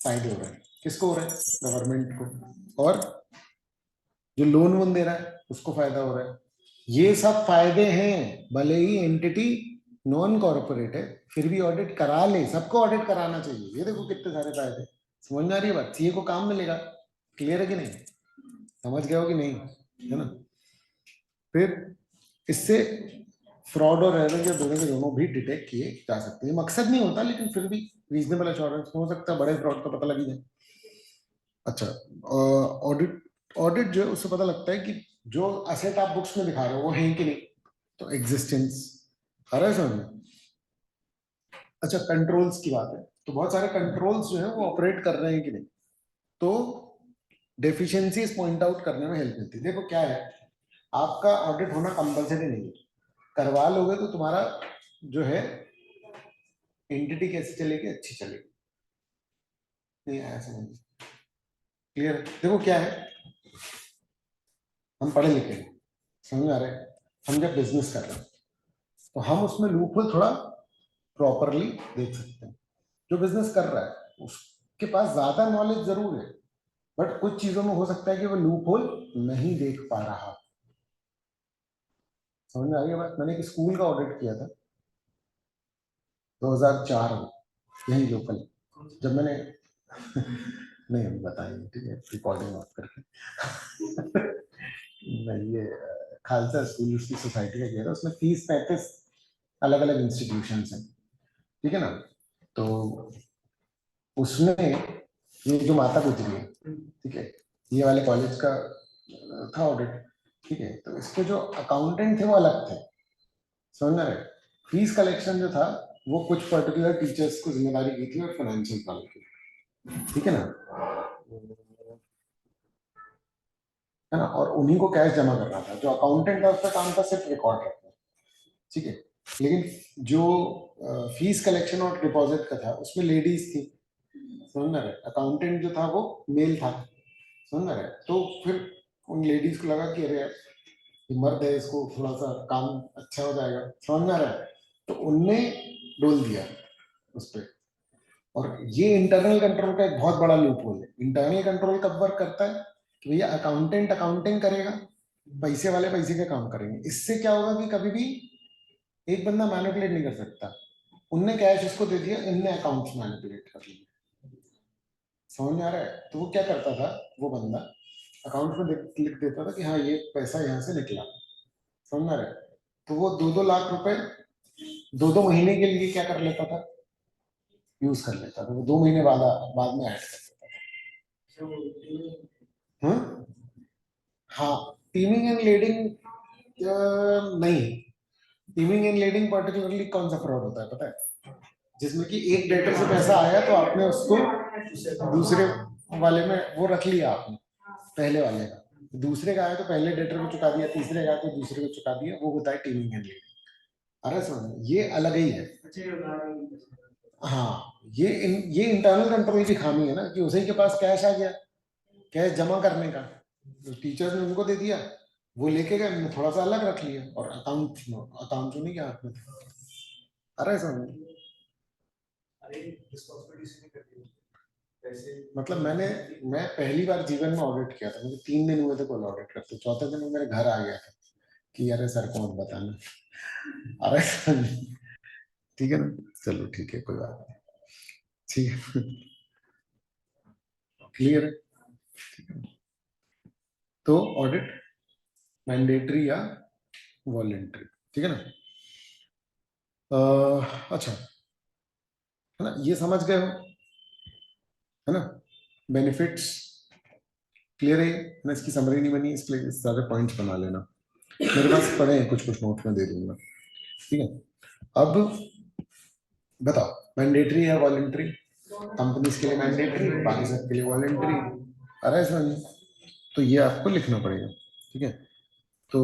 फायदे हो रहे हैं। किसको हो रहे हैं? गवर्नमेंट को। और जो लोन वोन दे रहा है उसको फायदा हो रहा है। ये सब फायदे हैं, भले ही एंटिटी नॉन कॉर्पोरेट है फिर भी ऑडिट करा ले, सबको ऑडिट कराना चाहिए। ये देखो कितने सारे फायदे। समझ में आ रही है बात? सीए को काम मिलेगा। क्लियर है कि नहीं? समझ गए हो कि नहीं? है ना? फिर इससे फ्रॉड और एरर या दोनों के दोनों भी डिटेक्ट किए जा सकते हैं। मकसद नहीं होता, लेकिन फिर भी रीजनेबल एश्योरेंस हो सकता है, बड़े फ्रॉड का पता लग ही जाए। अच्छा, ऑडिट ऑडिट जो है उससे पता लगता है कि जो असेट आप बुक्स में दिखा रहे हो वो है कि नहीं, तो एग्जिस्टेंस आ रहा है समझ में? अच्छा, कंट्रोल्स की बात है तो बहुत सारे कंट्रोल्स जो है वो ऑपरेट कर रहे हैं कि नहीं, तो डेफिशिएंसीज पॉइंट आउट करने में हेल्प मिलती है। देखो क्या है, आपका ऑडिट होना कंपलसरी नहीं है, करवा लोगे तो तुम्हारा जो है एंटिटी कैसे चलेगी, अच्छी चलेगी। नहीं आया समझ में? क्लियर है? देखो क्या है, हम पढ़े लिखे हैं, समझ में आ रहा है? हम जब बिजनेस कर रहे हैं तो हम उसमें लूपहोल थोड़ा प्रॉपरली देख सकते हैं। जो बिजनेस कर रहा है उसके पास ज्यादा नॉलेज जरूर है, बट कुछ चीजों में हो सकता है कि वो लूपहोल नहीं देख पा रहा। समझ में आ रही है बात? मैंने एक स्कूल का ऑडिट किया था 2004 में, यही लोकल। जब मैंने नहीं हम बताएंगे, ठीक है, रिकॉर्डिंग ऑफ करके। नहीं, ये खालसा स्कूल उसकी सोसाइटी का किया था, उसमें 30-35 अलग अलग इंस्टीट्यूशन हैं, ठीक है ना? तो उसमें ये जो माता गुजरी है, ठीक है, ये वाले कॉलेज का था ऑडिट, ठीक है। तो इसके जो अकाउंटेंट थे वो अलग थे, समझ रहे? फीस कलेक्शन जो था वो कुछ पर्टिकुलर टीचर्स को जिम्मेदारी की थी और फाइनेंशियल वाले की, ठीक है ना? है ना? और उन्हीं को कैश जमा करना था। जो अकाउंटेंट था उसका काम था सिर्फ रिकॉर्ड रखना, ठीक है। लेकिन जो फीस कलेक्शन और डिपॉजिट का था उसमें लेडीज थी, समझ रहे? अकाउंटेंट जो था वो मेल था, समझ रहे? तो फिर उन लेडीज को लगा कि अरे ये मर्द है, इसको थोड़ा सा काम अच्छा हो जाएगा, समझ में आ रहा है? तो उनने डोल दिया उस पर। और ये इंटरनल कंट्रोल का एक बहुत बड़ा लूप होल है। इंटरनल कंट्रोल कब वर्क करता है कि भैया अकाउंटेंट अकाउंटिंग करेगा, पैसे वाले पैसे का काम करेंगे। इससे क्या होगा कि कभी भी एक बंदा मैनिपुलेट नहीं कर सकता। उनने कैश उसको दे दिया, इनने अकाउंट्स मैनिपुलेट कर लिए। समझ में आ रहा है? तो वो क्या करता था, वो बंदा अकाउंट में लिख देता था कि हाँ ये पैसा यहाँ से निकला, समझ में आ रहा है? तो वो 2-2 लाख रुपए 2-2 महीने के लिए क्या कर लेता था, यूज कर लेता था। वो 2 महीने बाद में ऐड कर देता था। हाँ, टीमिंग एंड लीडिंग नहीं। टीमिंग एंड लीडिंग पर्टिकुलरली कौन सा फ्रॉड होता है पता है? जिसमें कि एक डेटर से पैसा आया तो आपने उसको दूसरे वाले में वो रख लिया आपने, पहले वाले का। दूसरे का आया तो पहले डेटर को चुका दिया, तीसरे का आया तो दूसरे को चुका दिया, वो होता है टीमिंग एंड लीडिंग। अरे समझ, ये अलग ही है। हाँ, ये इंटरनल कंट्रोल की खामी है ना, कि उसी के पास कैश आ गया, कैश जमा करने का, तो टीचर्स ने उनको दे दिया, वो लेके गए, उन्होंने थोड़ा सा अलग रख लिया, और अकाउंट उन्हीं के हाथ में था। अरे समझ, मतलब मैं पहली बार जीवन में ऑडिट किया था, मुझे 3 दिन हुए थे कल ऑडिट करते, चौथे दिन वो मेरे घर आ गया था कि अरे सर को मत बताना। अरे सर, ठीक है ना, चलो ठीक है, कोई बात नहीं, ठीक है, क्लियर है। तो ऑडिट मैंडेटरी या वॉलेंट्री, ठीक है ना। अच्छा, है ना, ये समझ गए हो, है ना, बेनिफिट्स क्लियर है ना। इसकी समरी नहीं बनी, इसलिए सारे पॉइंट्स बना लेना, मेरे पास पढ़े हैं, कुछ कुछ नोट में दे दूंगा, ठीक है। अब बताओ, मैंडेटरी या वॉलेंट्री? कंपनीज के लिए मैंडेटरी, बाकी सब के लिए वॉलेंट्री। अरे सर, तो ये आपको लिखना पड़ेगा, ठीक है। तो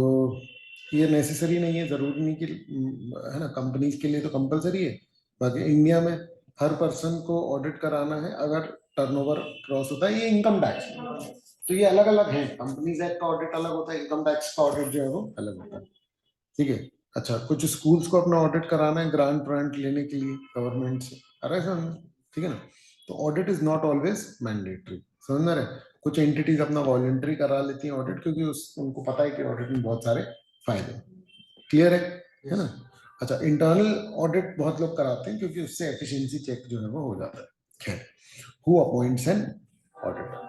ये नेसेसरी नहीं है, जरूरी नहीं कि, है ना, कंपनीज के लिए तो कंपलसरी है, बाकी इंडिया में हर पर्सन को ऑडिट कराना है अगर टर्नओवर क्रॉस होता है। ये इनकम टैक्स, तो ये अलग अलग है, कंपनीज एक्ट का ऑडिट अलग होता है, इनकम टैक्स का ऑडिट जो है वो अलग होता है, ठीक है। अच्छा, कुछ स्कूल्स को अपना ऑडिट कराना है ग्रांट व्रांट लेने के लिए गवर्नमेंट से, अरे सर, ठीक है ना। तो audit is not always mandatory, समझ में आ रहा है। कुछ एंटिटीज अपना वॉलंटरी करा लेती हैं ऑडिट, क्योंकि उनको पता है कि ऑडिट में बहुत सारे फायदे, क्लियर है ना। अच्छा, इंटरनल ऑडिट बहुत लोग कराते हैं क्योंकि उससे एफिशिएंसी चेक जो है वो हो जाता है। खैर, who appoints an auditor?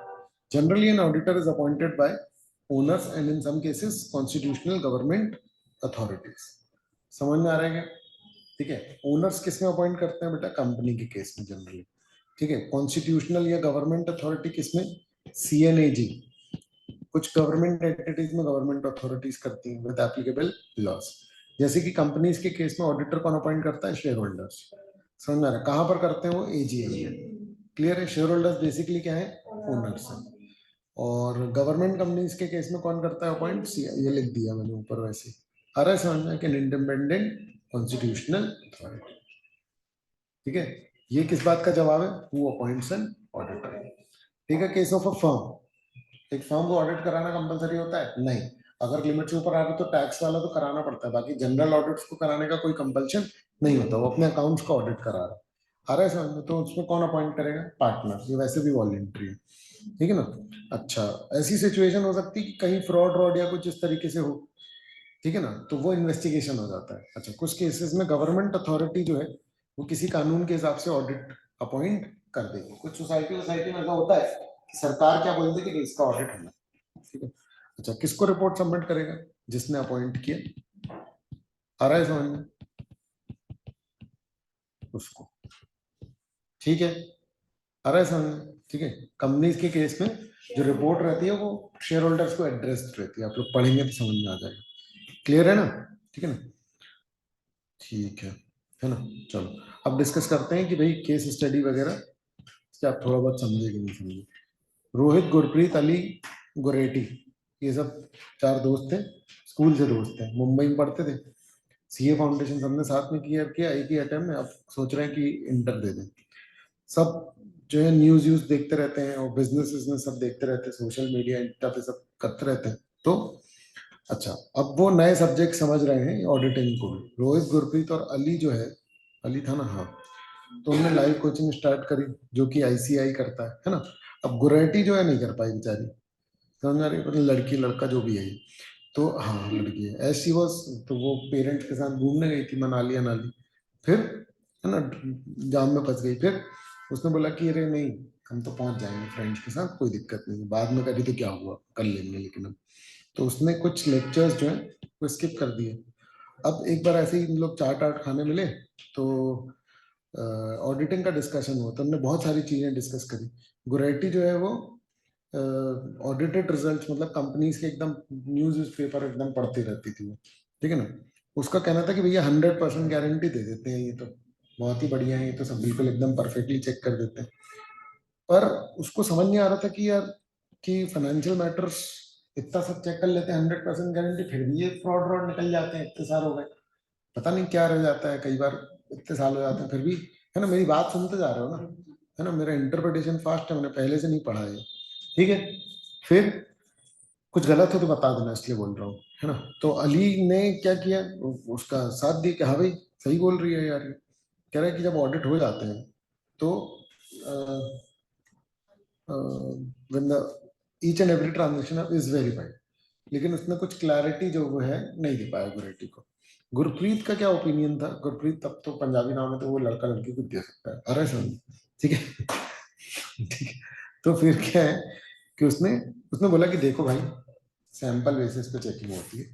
Generally an auditor is appointed by owners and in some cases constitutional government authorities. समझ में आ रहा है क्या? ठीक है, ओनर्स किस में अपॉइंट करते हैं बेटा? कंपनी के केस में जनरली, ठीक है। कॉन्स्टिट्यूशनल या गवर्नमेंट अथॉरिटी किस में? सीएनएजी। कुछ गवर्नमेंट एंटिटीज में गवर्नमेंट अथॉरिटीज करती हैं विद एप्लीकेबल लॉज। जैसे कि कंपनीज के केस में ऑडिटर कौन अपॉइंट करता है? Share holders. समझ में आ रहा है? कहां पर करते हैं वो? एजीएम में। क्लियर है? शेयर होल्डर्स बेसिकली क्या है? ओनर्स है। और गवर्नमेंट कंपनीज के केस में कौन करता है अपॉइंट? ये लिख दिया मैंने ऊपर वैसे। आ रहा है समझ में कि इंडिपेंडेंट कॉन्स्टिट्यूशनल अथॉरिटी, ठीक है। ये किस बात का जवाब है? हु अपॉइंट्स एन ऑडिटर, ठीक है। केस ऑफ अ फर्म, एक फर्म को ऑडिट कराना कंपलसरी होता है? नहीं। अगर लिमिट से ऊपर आ रहा तो टैक्स वाला तो कराना पड़ता है, बाकी जनरल ऑडिट्स को कराने का कोई कंपल्शन नहीं होता, वो अपने अकाउंट्स का ऑडिट करा रहा है। आ रहा है समझ में? तो उसमें कौन अपॉइंट करेगा? पार्टनर, ये वैसे भी वॉलेंट्री है, ठीक है ना। अच्छा, ऐसी सिचुएशन हो सकती है कि कहीं फ्रॉड रॉड या कुछ इस तरीके से हो, ठीक है ना, तो वो इन्वेस्टिगेशन हो जाता है। अच्छा, कुछ केसेस में गवर्नमेंट अथॉरिटी जो है वो किसी कानून के हिसाब से ऑडिट अपॉइंट कर देगी। कुछ सोसाइटी सोसाइटी में ऐसा होता है कि सरकार क्या बोल देगी कि इसका ऑडिट होना, ठीक है। अच्छा, किसको रिपोर्ट सबमिट करेगा? जिसने अपॉइंट किया। आ रहा है समझ में? उसको, ठीक है। आ रहा है समझ में? ठीक है। कंपनीज के केस में जो रिपोर्ट रहती है वो शेयर होल्डर्स को एड्रेस्ड रहती है, आप लोग पढ़ेंगे तो समझ में आ जाएगा। क्लियर है ना? ठीक है ना, ठीक है ना। चलो, अब डिस्कस करते हैं कि भाई केस स्टडी वगैरह क्या आप थोड़ा बहुत समझे कि नहीं समझे। रोहित, गुरप्रीत, अली, गुरेटी, ये सब 4 दोस्त थे, स्कूल से दोस्त थे, मुंबई में पढ़ते थे। सीए फाउंडेशन सबने साथ में क्लियर किया एक ही अटेम्प्ट में। अब सोच रहे हैं कि इंटर दे दें। सब जो है न्यूज व्यूज देखते रहते हैं और बिजनेस बिजनेस सब देखते रहते हैं, सोशल मीडिया इंस्टा पे सब करते रहते हैं। तो अच्छा, अब वो नए सब्जेक्ट समझ रहे हैं ऑडिटिंग को भी। रोहित, गुरप्रीत और अली जो है, अली था ना, हाँ, तो उन्होंने लाइव कोचिंग स्टार्ट करी, जो कि आईसीआई करता है ना। अब गुरैटी जो है नहीं कर पाई बेचारी, समझ आ रही, मतलब लड़की लड़का जो भी है ये, तो हाँ लड़की है, ऐसी वॉज, तो वो पेरेंट्स के साथ घूमने गई थी मनाली अनाली, फिर, है ना, जाम में फंस गई। फिर उसने बोला कि अरे नहीं, हम तो पहुंच जाएंगे फ्रेंड्स के साथ, कोई दिक्कत नहीं, बाद में कभी तो क्या हुआ, कर लेंगे, लेकिन अब तो उसने कुछ लेक्चर्स जो है वो स्किप कर दिए। अब एक बार ऐसे ही हम लोग चाट आट खाने मिले, तो ऑडिटिंग का डिस्कशन हुआ, तो हमने बहुत सारी चीजें डिस्कस करी। गुरैटी जो है वो ऑडिटेड रिजल्ट्स, मतलब कंपनीज के एकदम न्यूज पेपर एकदम पढ़ती रहती थी वो, ठीक है ना। उसका कहना था कि भैया 100% गारंटी दे देते हैं, ये तो बहुत ही बढ़िया है, ये तो सब बिल्कुल एकदम परफेक्टली चेक कर देते हैं। पर उसको समझ नहीं आ रहा था कि यार, कि फाइनेंशियल मैटर्स इतना सब चेक कर लेते हैं 100% गारंटी, फिर भी ये फ्रॉड रॉड निकल जाते हैं, इतने साल हो गए, पता नहीं क्या रह जाता है, कई बार इतने साल हो जाते हैं फिर भी, है ना। मेरी बात सुनते जा रहे हो ना, है ना, मेरा इंटरप्रिटेशन फास्ट है, मैंने पहले से नहीं पढ़ा है, ठीक है। फिर कुछ गलत हो तो बता देना, इसलिए बोल रहा हूँ, है ना। तो अली ने क्या किया, उसका साथ दिया कि हाँ भाई सही बोल रही है यार ये। कह रहा है कि जब ऑडिट हो जाते हैं तो when the each and every transaction is verified, लेकिन उसने कुछ क्लैरिटी जो वो है नहीं दे पाया गुरेटी को। गुरप्रीत का क्या ओपिनियन था? गुरप्रीत तब तो पंजाबी नाम है तो वो लड़का लड़की को दे सकता है, अरे समझ, ठीक है ठीक है। तो फिर क्या है कि उसने उसने बोला कि देखो भाई, सैंपल बेसिस पे चेकिंग होती है,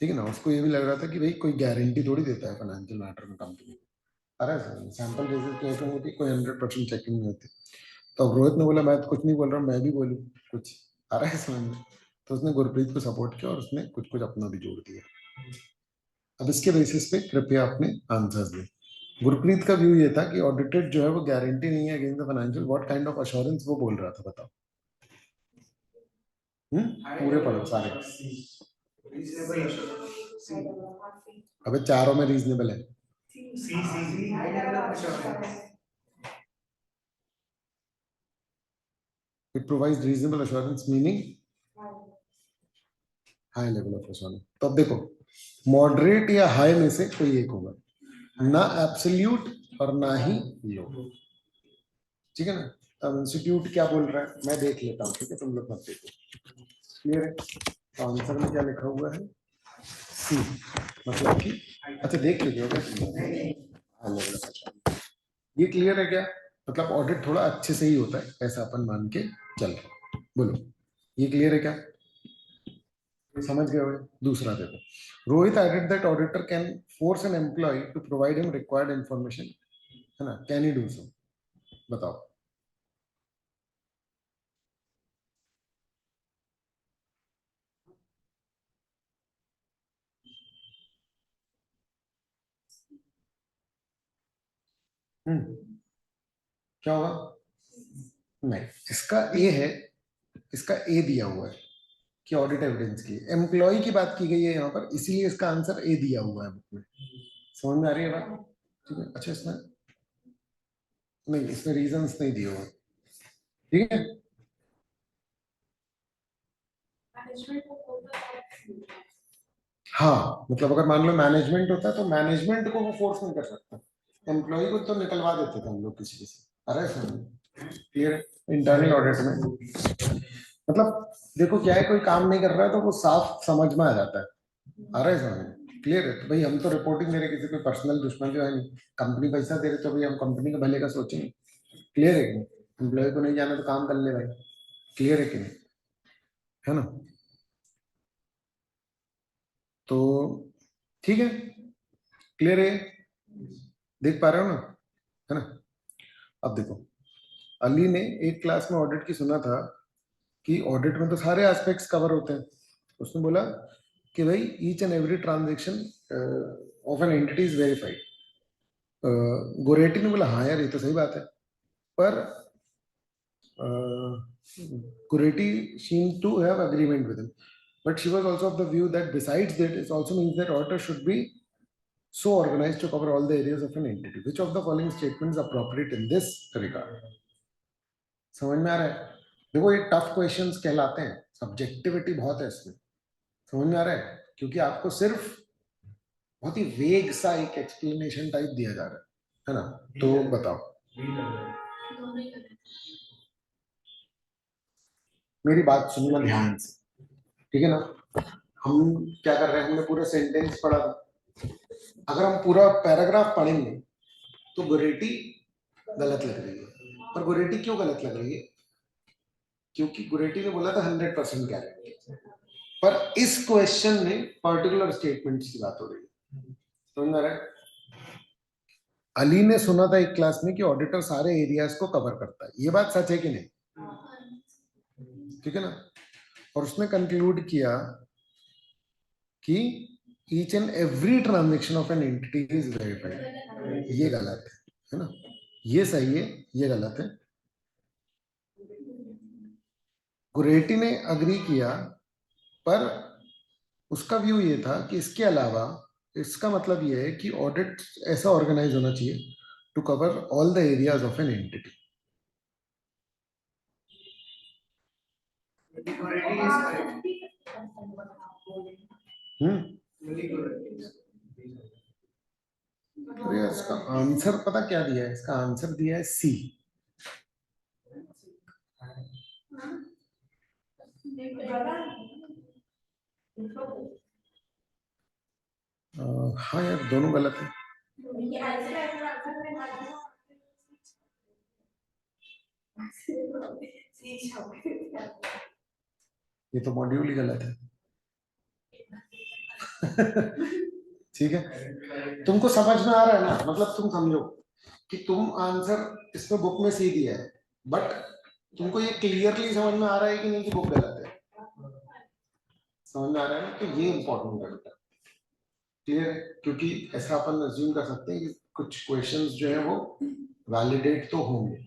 ठीक है ना। उसको ये भी लग रहा था कि भाई कोई गारंटी थोड़ी देता है फाइनेंशियल मैटर में कंपनी, अरे सैंपल बेसिस पे चेकिंग होती है, कोई 100% चेकिंग नहीं होती। तो अब रोहित ने बोला मैं तो कुछ नहीं बोल रहा हूँ, मैं भी बोलूँ कुछ, आ रहा है समझ में। तो उसने गुरप्रीत को सपोर्ट किया और उसने कुछ कुछ अपना भी जोड़ दिया। अब इसके बेसिस पे कृपया अपने आंसर्स दें। गुरप्रीत का व्यू ये था कि ऑडिटेड जो है वो गारंटी नहीं है against the financial, what kind of assurance वो बोल रहा था, बताओ। पूरे पढ़ो सारे। अबे चारों में रीजनेबल है। It provides reasonable assurance meaning high level of assurance. तो अब देखो, मॉडरेट या हाई में से कोई एक होगा, ना एब्सोल्यूट और ना ही लो, ठीक है ना। अब इंस्टीट्यूट क्या बोल रहा है मैं देख लेता हूँ, ठीक है, तुम लोग मत देखो, क्लियर है। तो आंसर में क्या लिखा हुआ है? सी, मतलब कि अच्छा देख लीजिए ये क्लियर है क्या? मतलब ऑडिट थोड़ा अच्छे से ही होता है ऐसा अपन मान के चल रहे हैं। बोलो ये क्लियर है क्या? समझ गए हो? दूसरा देखो, Rohit added that auditor can force an employ to provide him required information, है ना, कैन ही डू सो? बताओ। क्या होगा? नहीं, इसका ए है, इसका ए दिया हुआ है कि ऑडिट एविडेंस की, एम्प्लॉय की बात की गई है यहाँ पर, इसीलिए इसका आंसर ए दिया हुआ है बुक में। समझ में आ रही है बात? ठीक है, अच्छा इसमें नहीं, इसमें रीजंस नहीं दिए हुए, ठीक है। हाँ, मतलब अगर मान लो मैनेजमेंट होता है तो मैनेजमेंट को वो फोर्स नहीं कर सकता, एम्प्लॉय को तो निकलवा देते थे हम लोग किसी किसी। अरे क्लियर, इंटरनल ऑडिट में मतलब देखो क्या है, कोई काम नहीं कर रहा है तो वो साफ समझ में आ जाता है, आ रहा है समझ, क्लियर है। तो भाई हम तो रिपोर्टिंग दे रहे, किसी कोई पर्सनल दुश्मन जो है नहीं, कंपनी पैसा दे रहे तो भाई हम कंपनी के भले का सोचेंगे, क्लियर है कि नहीं। एम्प्लॉय को नहीं जाना तो काम कर ले भाई, क्लियर है कि नहीं, है ना। तो ठीक है, क्लियर है, देख पा रहे हो ना, है ना। अब देखो, अली ने एक क्लास में ऑडिट की सुना था कि ऑडिट में तो सारे एस्पेक्ट्स कवर होते हैं। उसने बोला कि भाई each and every transaction of an entity is verified. Goretti ने बोला हाँ यार ये तो सही बात है, पर Kureti seemed to have agreement with him, but she was also of the view that besides that, it also means that auditor should be so organized to cover all the areas of an entity. Which of the following statements are appropriate in this regard? समझ में आ रहा है? देखो ये tough questions कहलाते हैं, subjectivity बहुत है इसमें, समझ में आ रहा है, क्योंकि आपको सिर्फ बहुत ही वेग सा एक एक्सप्लेनेशन टाइप दिया जा रहा है ना। तो बताओ, मेरी बात सुनना ध्यान से, ठीक है ना। हम क्या कर रहे हैं, हमने पूरा सेंटेंस पढ़ा था, अगर हम पूरा पैराग्राफ पढ़ेंगे तो गोरेटी गलत लग रही है। पर गोरेटी क्यों गलत लग रही है? क्योंकि गोरेटी ने बोला था 100% गारंटी, पर इस क्वेश्चन में पर्टिकुलर स्टेटमेंट्स की बात हो रही है, समझ में आ रहा है। अली ने सुना था एक क्लास में कि ऑडिटर सारे एरियाज को कवर करता है, ये बात सच है कि नहीं, ठीक है ना। और उसने कंक्लूड किया कि each and every transaction of an entity is verified, ये गलत है ना, ये सही है, ये गलत है। गुरेटी ने अग्री किया, पर उसका व्यू ये था कि इसके अलावा, इसका मतलब ये है कि ऑडिट ऐसा ऑर्गेनाइज होना चाहिए to cover all the areas of an entity. Hmm अरे इसका आंसर पता क्या दिया है? इसका आंसर दिया है सी। हाँ यार, दोनों गलत है। ये तो मॉड्यूल ही गलत है। ठीक है, तुमको समझ में आ रहा है ना? मतलब तुम समझो कि तुम आंसर इसमें बुक में सी दिया है, बट तुमको ये क्लियरली समझ में आ रहा है कि नहीं कि बुक गलत है? समझ में आ रहा है ना? तो ये इंपॉर्टेंट है। क्लियर है? क्योंकि ऐसा अपन अज्यूम कर सकते हैं कि कुछ क्वेश्चंस जो है वो वैलिडेट तो होंगे।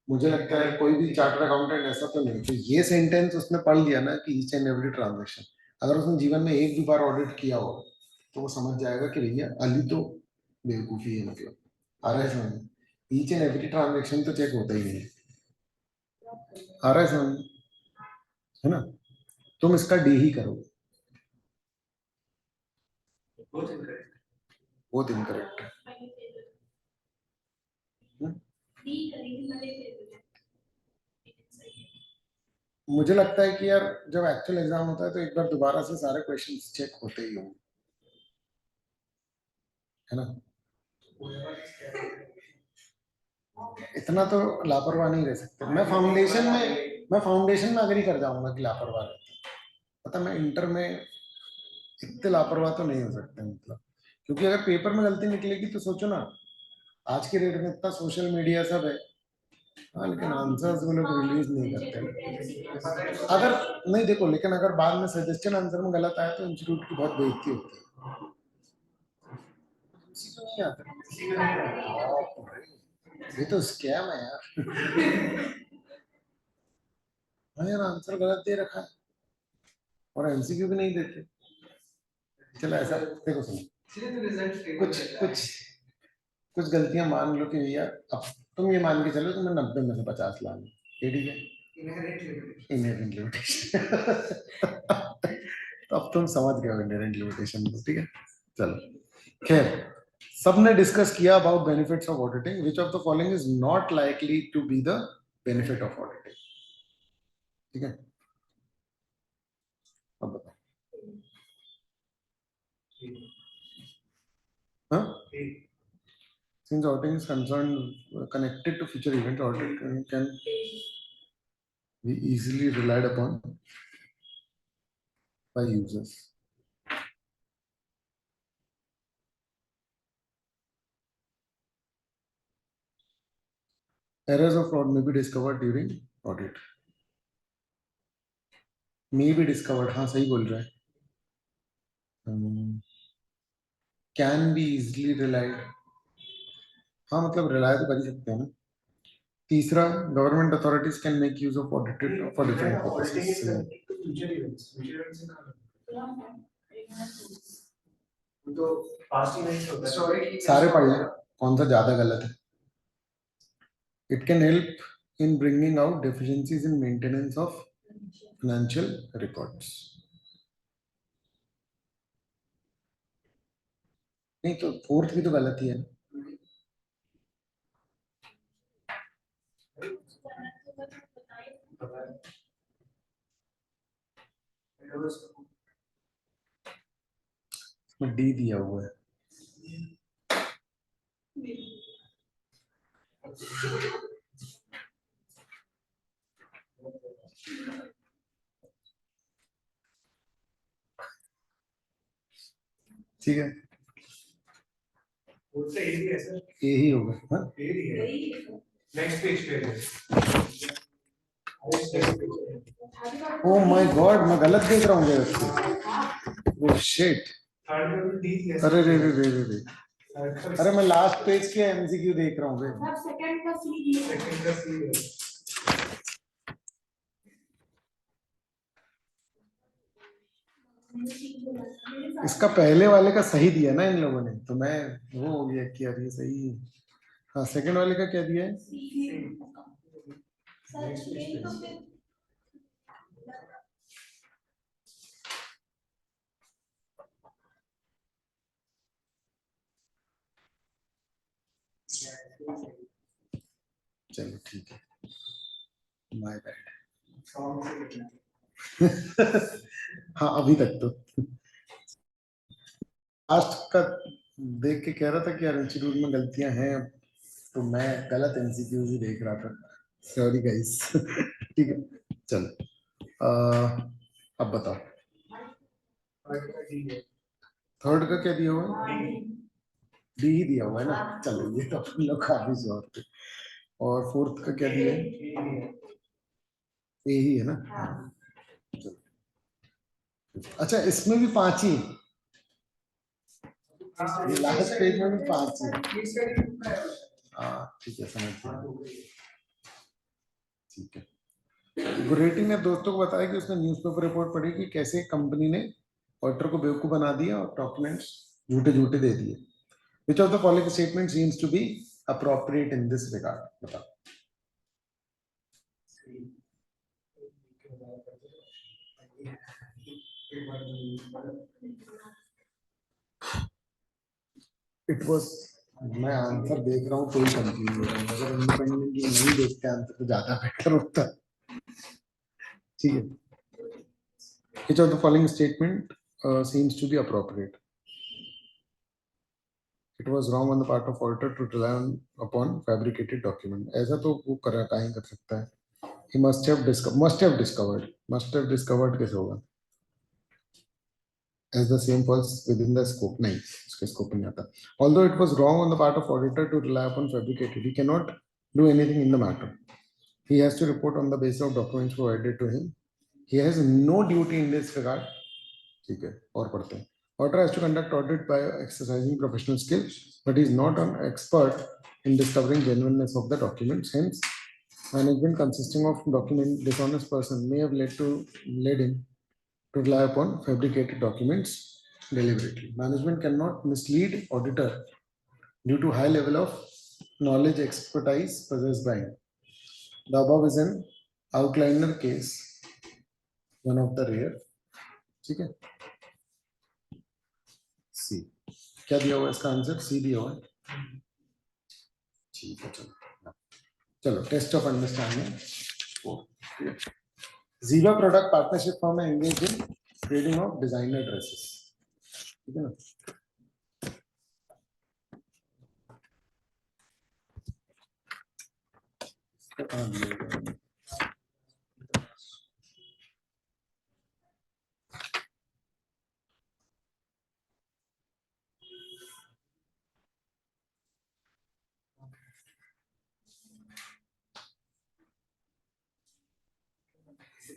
मुझे लगता है कोई भी चार्टर्ड अकाउंटेंट ऐसा तो नहीं, तो ये सेंटेंस उसने पढ़ लिया ना कि ईच एंड एवरी ट्रांजेक्शन, अगर उसने जीवन में एक भी बार ऑडिट किया हो तो वो समझ जाएगा कि भैया अली तो बेवकूफी है। मतलब आ रहा है समझ? ईच एंड एवरी ट्रांजेक्शन तो चेक होता ही नहीं है। आ रहा है समझ? है ना? तुम इसका डी ही करो। बहुत इनकरेक्ट है। मुझे लगता है कि यार जब एक्चुअल एग्जाम होता है तो एक बार दोबारा से सारे क्वेश्चंस चेक होते ही होंगे, है ना? इतना तो लापरवाह नहीं रह सकते। मैं फाउंडेशन में अग्री कर जाऊंगा कि लापरवाह रहते हैं। पता, मैं इंटर में इतने लापरवाह तो नहीं हो सकते, मतलब क्योंकि अगर पेपर में गलती निकलेगी तो सोचो ना, आज के डेट में इतना सोशल मीडिया सब है। हाँ, लेकिन आंसर्स वो लोग रिलीज नहीं करते ना। अगर नहीं देखो, लेकिन अगर बाद में सजेस्टेड आंसर में गलत आया तो इंस्टीट्यूट की बहुत बेइज्जती होती है। किसी को नहीं आता। ये तो स्कैम है यार। हाँ यार, आंसर गलत दे रखा है और एमसीक्यू भी नहीं देते। चलो ऐसा देखो, सुनो, कुछ कुछ कुछ गलतियां मान लो कि भैया, अब तुम ये मान के चलो तुम्हें 90 में से 50 लाने, ये ठीक है? Inherent limitation. तो अब तुम समझ गए हो इनहेरेंट लिमिटेशन को, ठीक है? चलो खैर, सबने डिस्कस किया about benefits of auditing. Which of the following is not likely to be the benefit of auditing? ठीक है, अब बताओ। हाँ, since auditing is concerned connected to future event, auditing can be easily relied upon by users. Errors of fraud may be discovered during audit. May be discovered, हाँ सही बोल रहा है। Can be easily relied, हाँ मतलब rely तो कर ही सकते हैं ना। तीसरा, government authorities can make use of audited for different purposes. सारे पढ़ लें, कौन सा ज्यादा गलत है। It can help in bringing out deficiencies in maintenance of financial records. नहीं तो फोर्थ भी तो गलत ही है ना। इसमें डी दिया हुआ है। ठीक है, ए ही होगा। हाँ, नेक्स्ट पेज पे ओ माय गॉड, मैं गलत देख रहा हूँ। ओह शिट, अरे रे रे रे रे रे, अरे मैं लास्ट पेज के एमसीक्यू देख रहा हूँ। सेकंड का सी। इसका पहले वाले का सही दिया ना इन लोगों ने, तो मैं वो हो गया कि यार ये सही है। हाँ, सेकंड वाले का क्या दिया है? चलो ठीक है, माय बैड। हाँ अभी तक तो लास्ट का देख के कह रहा था कि यार इंस्टीट्यूट में गलतियां हैं, तो मैं गलत एमसीक्यूज ही देख रहा था, सॉरी गाइस। ठीक है चलो, अब बताओ थर्ड का क्या दिया हुआ है? डी ही दिया हुआ है ना, चलो ये तो अपन लोग काफी श्योर थे। और फोर्थ का क्या दिया है? ए ही है ना। चलो। अच्छा इसमें भी 5 ही, लास्ट पेज में भी 5 ही। हाँ ठीक है समझ गया, ठीक है। गुरेटी ने दोस्तों को बताया कि उसने न्यूज़पेपर रिपोर्ट पढ़ी कि कैसे कंपनी ने ऑडिटर को बेवकूफ बना दिया और डॉक्यूमेंट्स झूठे झूठे दे दिए। Which of the following statement seems to be appropriate in this regard? बताओ। It was, मैं आंसर देख रहा हूँ तो ही कंफ्यूज हो रहा हूँ, अगर इंडिपेंडेंटली नहीं देखते आंसर तो ज्यादा बेटर होता। ठीक है। Which of the following statement seems to be appropriate? It was wrong on the part of auditor to rely upon fabricated document. ऐसा तो वो कर कहीं कर सकता है। He must have discovered कैसे होगा? As the same falls within the scope, नहीं उसके scope में नहीं आता। Although it was wrong on the part of auditor to rely upon fabricated, he cannot do anything in the matter. He has to report on the basis of documents provided to him. He has no duty in this regard. ठीक है और पढ़ते हैं। Auditor has to conduct audit by exercising professional skill, but he is not an expert in discovering genuineness of the documents. Hence, management consisting of document dishonest person may have led him to rely upon fabricated documents deliberately. Management cannot mislead auditor due to high level of knowledge expertise possessed by him. The above is an outliner case, one of the rare. ठीक है, सी क्या दिया हुआ इसका answer? सी दिया हुआ है। ठीक है चलो, चलो टेस्ट ऑफ अंडरस्टैंडिंग। जीवा प्रोडक्ट पार्टनरशिप फॉर्म है engage in trading of designer dresses, ठीक है ना।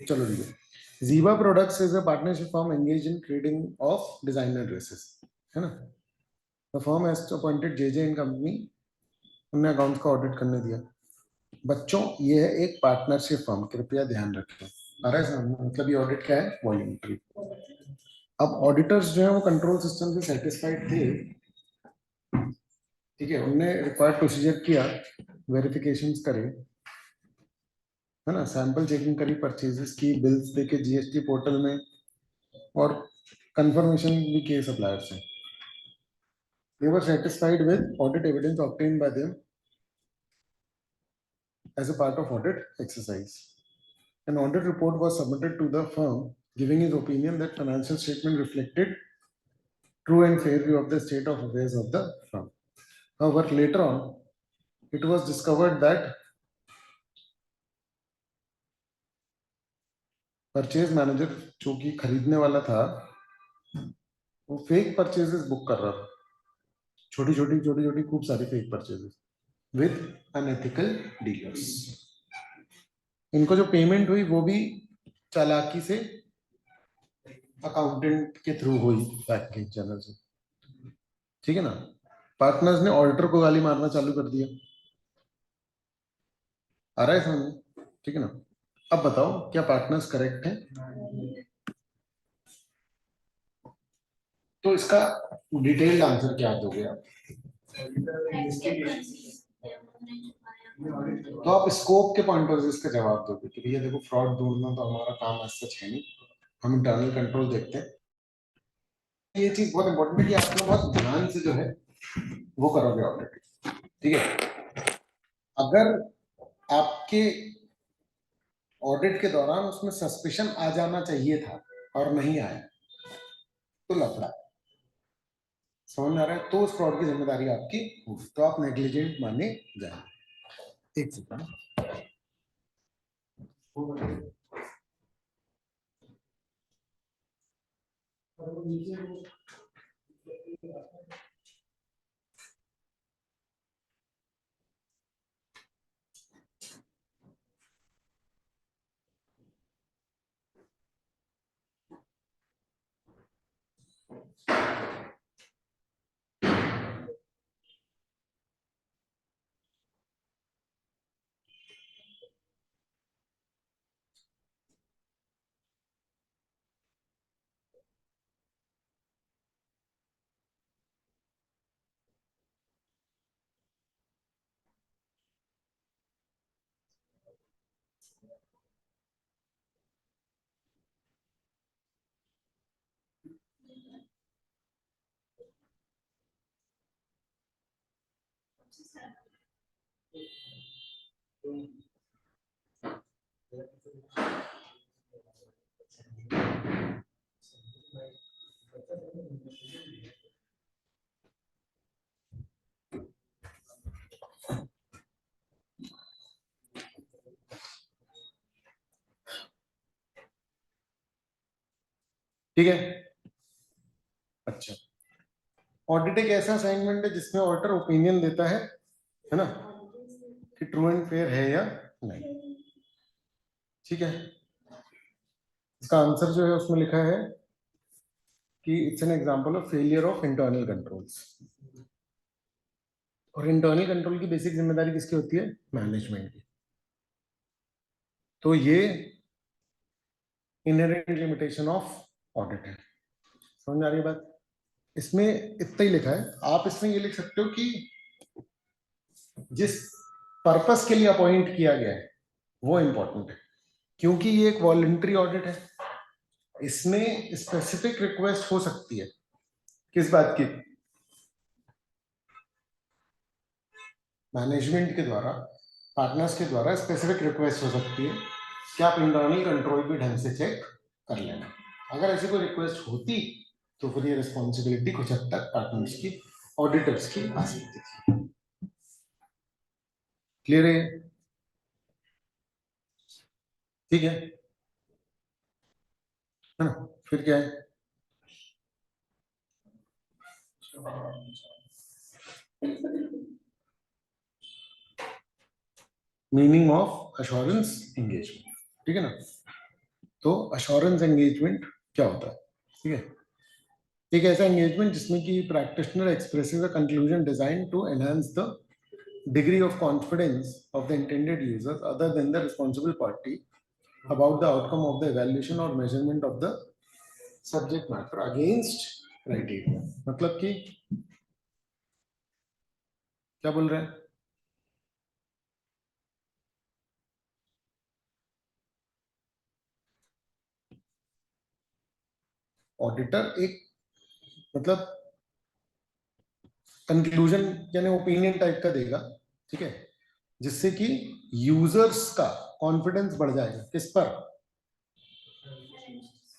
चलो ठीक है। Ziva Products is a partnership firm engaged in trading of designer dresses, है ना। The firm has appointed JJ and Company, उन्हें अकाउंट्स का ऑडिट करने दिया। बच्चों ये है एक पार्टनरशिप फर्म, कृपया ध्यान रखें। मतलब ये ऑडिट क्या है? वॉल्यूंटरी। अब ऑडिटर्स जो है वो कंट्रोल सिस्टम से सेटिस्फाइड थे, ठीक है, उन्होंने रिक्वायर्ड प्रोसीजर किया, वेरिफिकेशंस करे, है ना, सैंपल चेकिंग करी, परचेजेस की, बिल्स देके जीएसटी पोर्टल में, और कंफर्मेशन भी किए सप्लायर से। They were satisfied with audit evidence obtained by them as a part of audit exercise. An audit report was submitted to the firm giving his opinion that financial statement reflected true and fair view of the state of affairs of the firm. However, later on, it was discovered that purchase manager जो कि खरीदने वाला था वो fake purchases book कर रहा था, छोटी छोटी खूब सारी fake purchases with unethical dealers. इनको जो पेमेंट हुई वो भी चालाकी से अकाउंटेंट के थ्रू हुई, बैंकिंग चैनल से, ठीक है ना। पार्टनर्स ने ऑडिटर को गाली मारना चालू कर दिया, आ रहा है समझ, ठीक है ना। अब बताओ क्या पार्टनर्स करेक्ट है? तो इसका डिटेल्ड आंसर क्या दोगे आप? तो आप स्कोप के पॉइंट ऑफ व्यू इसका जवाब दोगे कि भैया देखो फ्रॉड ढूंढना तो हमारा काम आज सच है नहीं, हम इंटरनल कंट्रोल देखते हैं। ये चीज बहुत इंपॉर्टेंट है कि आप लोग बहुत ध्यान से जो है वो करोगे ऑडिट, ठीक है। अगर आपके ऑडिट के दौरान उसमें सस्पिशन आ जाना चाहिए था और नहीं आया तो लफड़ा, समझ में आ रहा है? तो उस फ्रॉड की जिम्मेदारी आपकी होगी, तो आप नेग्लिजेंट माने जाए। एक सेकंड। ठीक है, अच्छा। ऑडिट एक ऐसा असाइनमेंट है जिसमें ऑडिटर ओपिनियन देता है ना, कि ट्रू एंड फेयर है या नहीं। ठीक है, इसका आंसर जो है उसमें लिखा है कि it's an example of failure of internal controls. और इंटरनल कंट्रोल की बेसिक जिम्मेदारी किसकी होती है? मैनेजमेंट की। तो ये इनहेरेंट लिमिटेशन ऑफ ऑडिट है। समझ में आ रही है बात? इसमें इतना ही लिखा है, आप इसमें ये लिख सकते हो कि जिस पर्पस के लिए अपॉइंट किया गया है वो इंपॉर्टेंट है, क्योंकि ये एक वॉलंटरी ऑडिट है। इसमें स्पेसिफिक रिक्वेस्ट हो सकती है, किस बात की? मैनेजमेंट के द्वारा, पार्टनर्स के द्वारा स्पेसिफिक रिक्वेस्ट हो सकती है कि आप इंटरनल कंट्रोल भी ढंग से चेक कर लेना। अगर ऐसी कोई रिक्वेस्ट होती तो फिर ये रिस्पॉन्सिबिलिटी कुछ हद तक पार्टनर्स की, ऑडिटर्स की आ सकती थी। क्लियर है? ठीक है ना? फिर क्या है? Meaning of assurance engagement. ठीक है ना? तो अश्योरेंस एंगेजमेंट क्या होता है? ठीक है, एक ऐसा एंगेजमेंट जिसमें कि practitioner expresses a conclusion design to enhance the degree of confidence of the intended users other than the responsible party about the outcome of the evaluation or measurement of the subject matter against criteria। मतलब कि क्या बोल रहे हैं? Auditor एक मतलब conclusion यानी opinion type का देगा, ठीक है, जिससे कि यूजर्स का कॉन्फिडेंस बढ़ जाएगा। किस पर?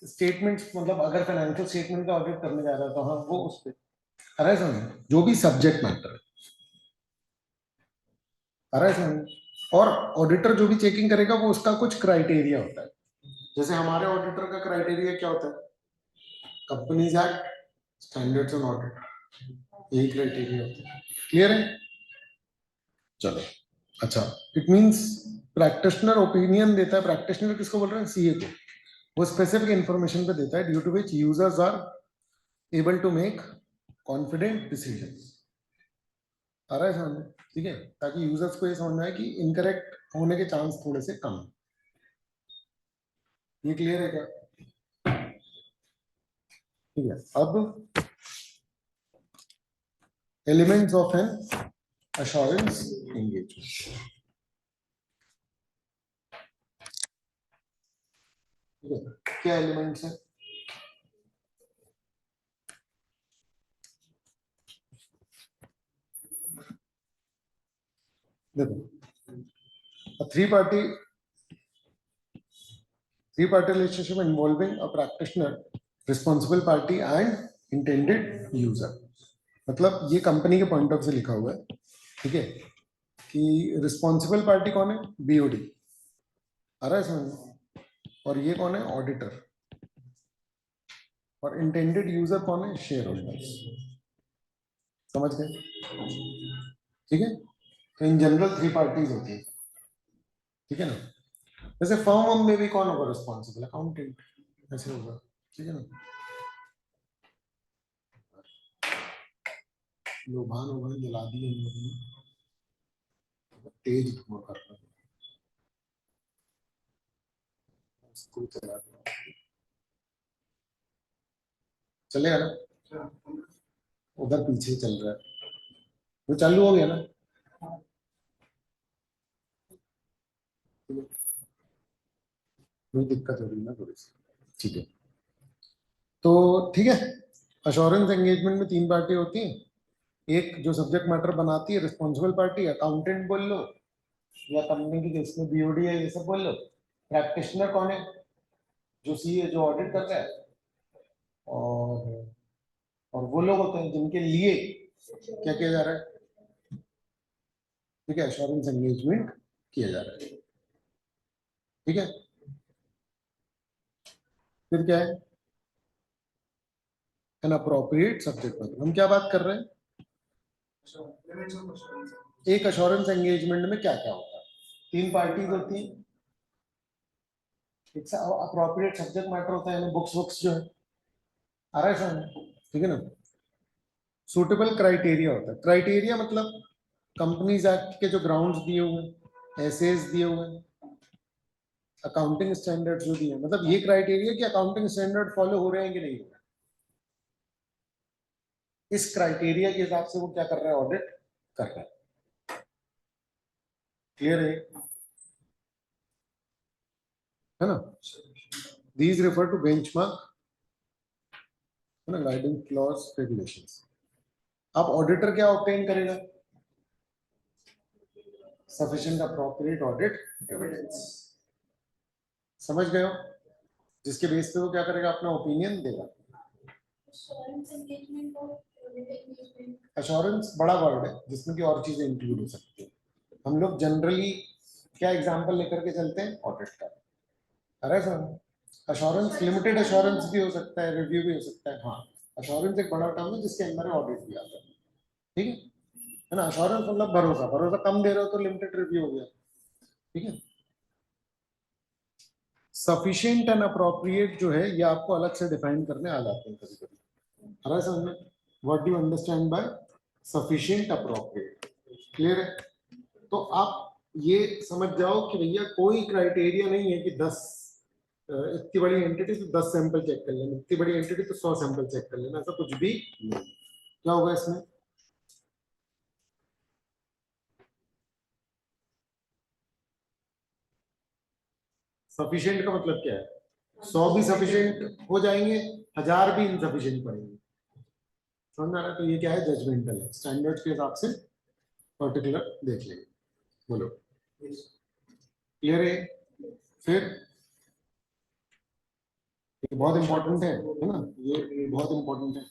स्टेटमेंट्स, मतलब अगर फाइनेंशियल स्टेटमेंट का ऑडिट करने जा रहा है तो हाँ वो उस पर आ रहा है समझ, जो भी सब्जेक्ट मैटर है आ रहा है समझ। और ऑडिटर जो भी चेकिंग करेगा वो उसका कुछ क्राइटेरिया होता है। जैसे हमारे ऑडिटर का क्राइटेरिया क्या होता है? Companies act, standards on audit, यही क्राइटेरिया होता है। क्लियर है? चलो, अच्छा। इट मींस प्रैक्टिशनर ओपिनियन देता है। प्रैक्टिशनर किसको बोल रहे हैं? सीए को। वो स्पेसिफिक इंफॉर्मेशन पे देता है due to which users are able to make confident decisions. आ रहा है समझ में? ठीक है, ताकि यूजर्स को ये समझ में आए कि इनकरेक्ट होने के चांस थोड़े से कम है। ये क्लियर है क्या? ठीक है, अब elements of an assurance engagement। ठीक है, क्या एलिमेंट्स है? देखो, three party relationship involving a practitioner, responsible party and intended user. मतलब ये कंपनी के पॉइंट ऑफ से लिखा हुआ है, ठीक है, कि रिस्पॉन्सिबल पार्टी कौन है, बीओडी, आ रहा है समझ, और ये कौन है, ऑडिटर, और इंटेंडेड यूजर कौन है, शेयर होल्डर्स। समझ गए, ठीक है। तो इन जनरल थ्री पार्टीज होती है, ठीक है ना। जैसे फर्म में भी कौन होगा रिस्पॉन्सिबल, अकाउंटेंट, ऐसे होगा, ठीक है ना। लोभान होगा, जला दिए इन लोगों ने, तेज धुआं कर रहा है, स्क्रू चला रहा है। चलेगा ना, उधर पीछे चल रहा है, वो चालू हो गया ना, कोई दिक्कत हो रही है ना थोड़ी सी, ठीक है। तो ठीक है, अश्योरेंस एंगेजमेंट में तीन पार्टी होती हैं, एक जो सब्जेक्ट मैटर बनाती है रिस्पॉन्सिबल पार्टी, अकाउंटेंट बोल लो, या कंपनी की जिसमें बीओडी है ये सब बोल लो। प्रैक्टिशनर कौन है, जो सी है, जो ऑडिट कर रहा है, और वो लोग होते हैं जिनके लिए क्या किया जा रहा है, ठीक है, एश्योरेंस एंगेजमेंट किया जा रहा है, ठीक है। फिर क्या है, एन अप्रोप्रिएट सब्जेक्ट मैटर। हम क्या बात कर रहे हैं, एक एश्योरेंस एंगेजमेंट में क्या क्या होता है, तीन पार्टीज होती हैं, एक अप्रोप्रिएट सब्जेक्ट मैटर होता है, बुक्स बुक्स जो है, आ रहा है समझ, ठीक है ना। सूटेबल क्राइटेरिया होता है, क्राइटेरिया मतलब कंपनीज एक्ट के जो ग्राउंड्स दिए हुए हैं, एसेज दिए हुए हैं, अकाउंटिंग स्टैंडर्ड जो दिए हैं, मतलब ये क्राइटेरिया कि अकाउंटिंग स्टैंडर्ड फॉलो हो रहे हैं कि नहीं हो रहे हैं। इस क्राइटेरिया के हिसाब से वो क्या कर रहा है, ऑडिट कर रहा है। क्लियर है ना। दीज रेफर टू बेंचमार्क, है ना, गाइडिंग क्लॉज रेगुलेशंस। अब ऑडिटर क्या ऑब्टेन करेगा, सफिशिएंट अप्रोप्रिएट ऑडिट एविडेंस। समझ गए हो, जिसके बेस पे वो क्या करेगा, अपना ओपिनियन देगा। अश्योरेंस बड़ा वर्ड है जिसमें कि और चीजें इंक्लूड हो सकती है। हम लोग जनरली क्या एग्जांपल लेकर के चलते हैं, ऑडिट का। अरे सर, अश्योरेंस लिमिटेड अश्योरेंस भी हो सकता है, रिव्यू भी हो सकता है। हाँ, अश्योरेंस एक बड़ा टर्म है जिसके अंदर ऑडिट भी आता है, ठीक है ना। अश्योरेंस मतलब भरोसा, भरोसा कम दे रहे हो तो लिमिटेड रिव्यू हो गया, ठीक है। सफिशिएंट एंड अप्रोप्रिएट जो है ये आपको अलग से डिफाइन करने आ जाते हैं कभी कभी। अरे समझ में, what do you understand by sufficient appropriate, clear है। तो आप ये समझ जाओ कि भैया कोई क्राइटेरिया नहीं है कि 10 इतनी बड़ी एंटिटी तो 10 सैंपल चेक कर लेना, इतनी बड़ी एंटिटी तो 100 सैंपल चेक कर लेना, ऐसा कुछ भी नहीं। क्या होगा इसमें, सफिशिएंट का मतलब क्या है, 100 भी सफिशिएंट हो जाएंगे, 1000 भी इनसफिशिएंट पड़ेंगे। समझ में आ रहा है। तो ये क्या है, जजमेंटल है, स्टैंडर्ड्स के हिसाब से पर्टिकुलर देख लेंगे। बोलो, क्लियर है। फिर ये बहुत इंपॉर्टेंट है ना, ये बहुत इंपॉर्टेंट है।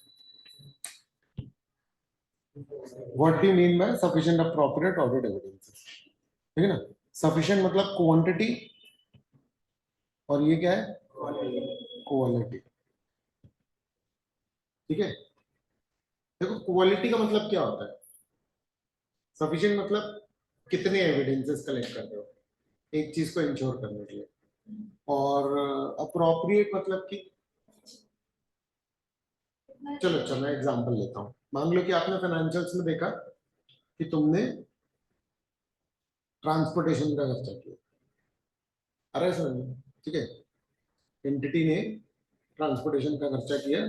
What do you mean by sufficient appropriate audit evidences, ठीक है ना। सफिशिएंट मतलब क्वांटिटी, और ये क्या है, क्वालिटी, ठीक है। देखो क्वालिटी का मतलब क्या होता है, सफिशिएंट मतलब कितने एविडेंसेस कलेक्ट कर रहे हो एक चीज को इंश्योर करने के लिए, और अप्रोप्रिएट मतलब कि, चलो चलो मैं एग्जांपल लेता हूँ। मान लो कि आपने फाइनेंशियल्स में देखा कि तुमने ट्रांसपोर्टेशन का खर्चा किया, अरे समझ, ठीक है, एंटिटी ने ट्रांसपोर्टेशन का खर्चा किया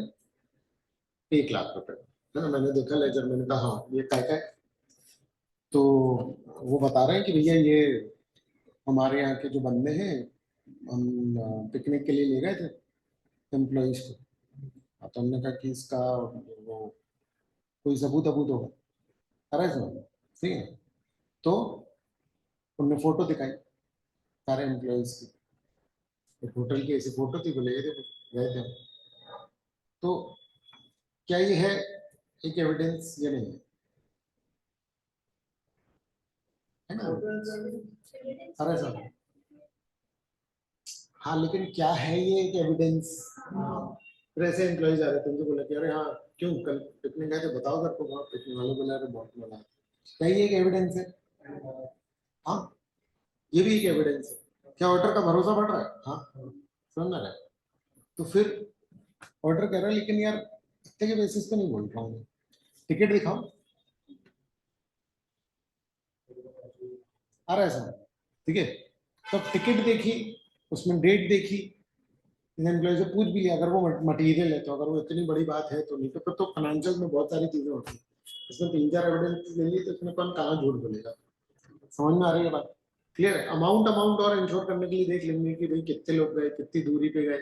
1 लाख रुपए, है ना। मैंने देखा लेजर, मैंने कहा हाँ ये काय का है, तो वो बता रहे हैं कि भैया ये हमारे यहाँ के जो बंदे हैं, हम पिकनिक के लिए ले गए थे एम्प्लॉइज को। तो हमने कहा कि इसका वो कोई सबूत अबूत होगा, अरे समझ, ठीक है। तो उनने फोटो दिखाई, सारे एम्प्लॉयज की। एक होटल की ऐसी फोटो थी, बोले ये देखो गए थे। तो क्या ये है एक एविडेंस या नहीं है ना? अरे सर, हाँ लेकिन क्या है ये एक एविडेंस? फिर ऐसे एम्प्लॉयज आ रहे थे, उनको बोला कि अरे हाँ क्यों कल पिकनिक गए थे, बताओ सर को। वहाँ पिकनिक वाले बोला अरे बहुत मजा आया। क्या ये एक एविडेंस है? हाँ, ये भी एक एविडेंस है। क्या ऑर्डर का भरोसा बढ़ रहा है? हाँ, समझ रहा है। तो फिर ऑर्डर कर रहा है, लेकिन यार इतने के बेसिस पे नहीं बोल रहा हूँ। टिकट दिखाओ, आ रहा है सर, ठीक है। तो टिकट देखी, उसमें डेट देखी, एम्प्लॉय से पूछ भी लिया अगर वो मटेरियल है, तो अगर वो इतनी बड़ी बात है तो। नहीं तो फिर तो फाइनेंशियल में बहुत सारी चीजें होती है, इसमें 3-4 एविडेंस ले ली तो इसमें कौन कहाँ झूठ बोलेगा। समझ में आ रही है बात? क्लियर है? अमाउंट अमाउंट और इंश्योर करने के लिए देख लेंगे कि भाई कितने लोग गए, कितनी दूरी पे गए।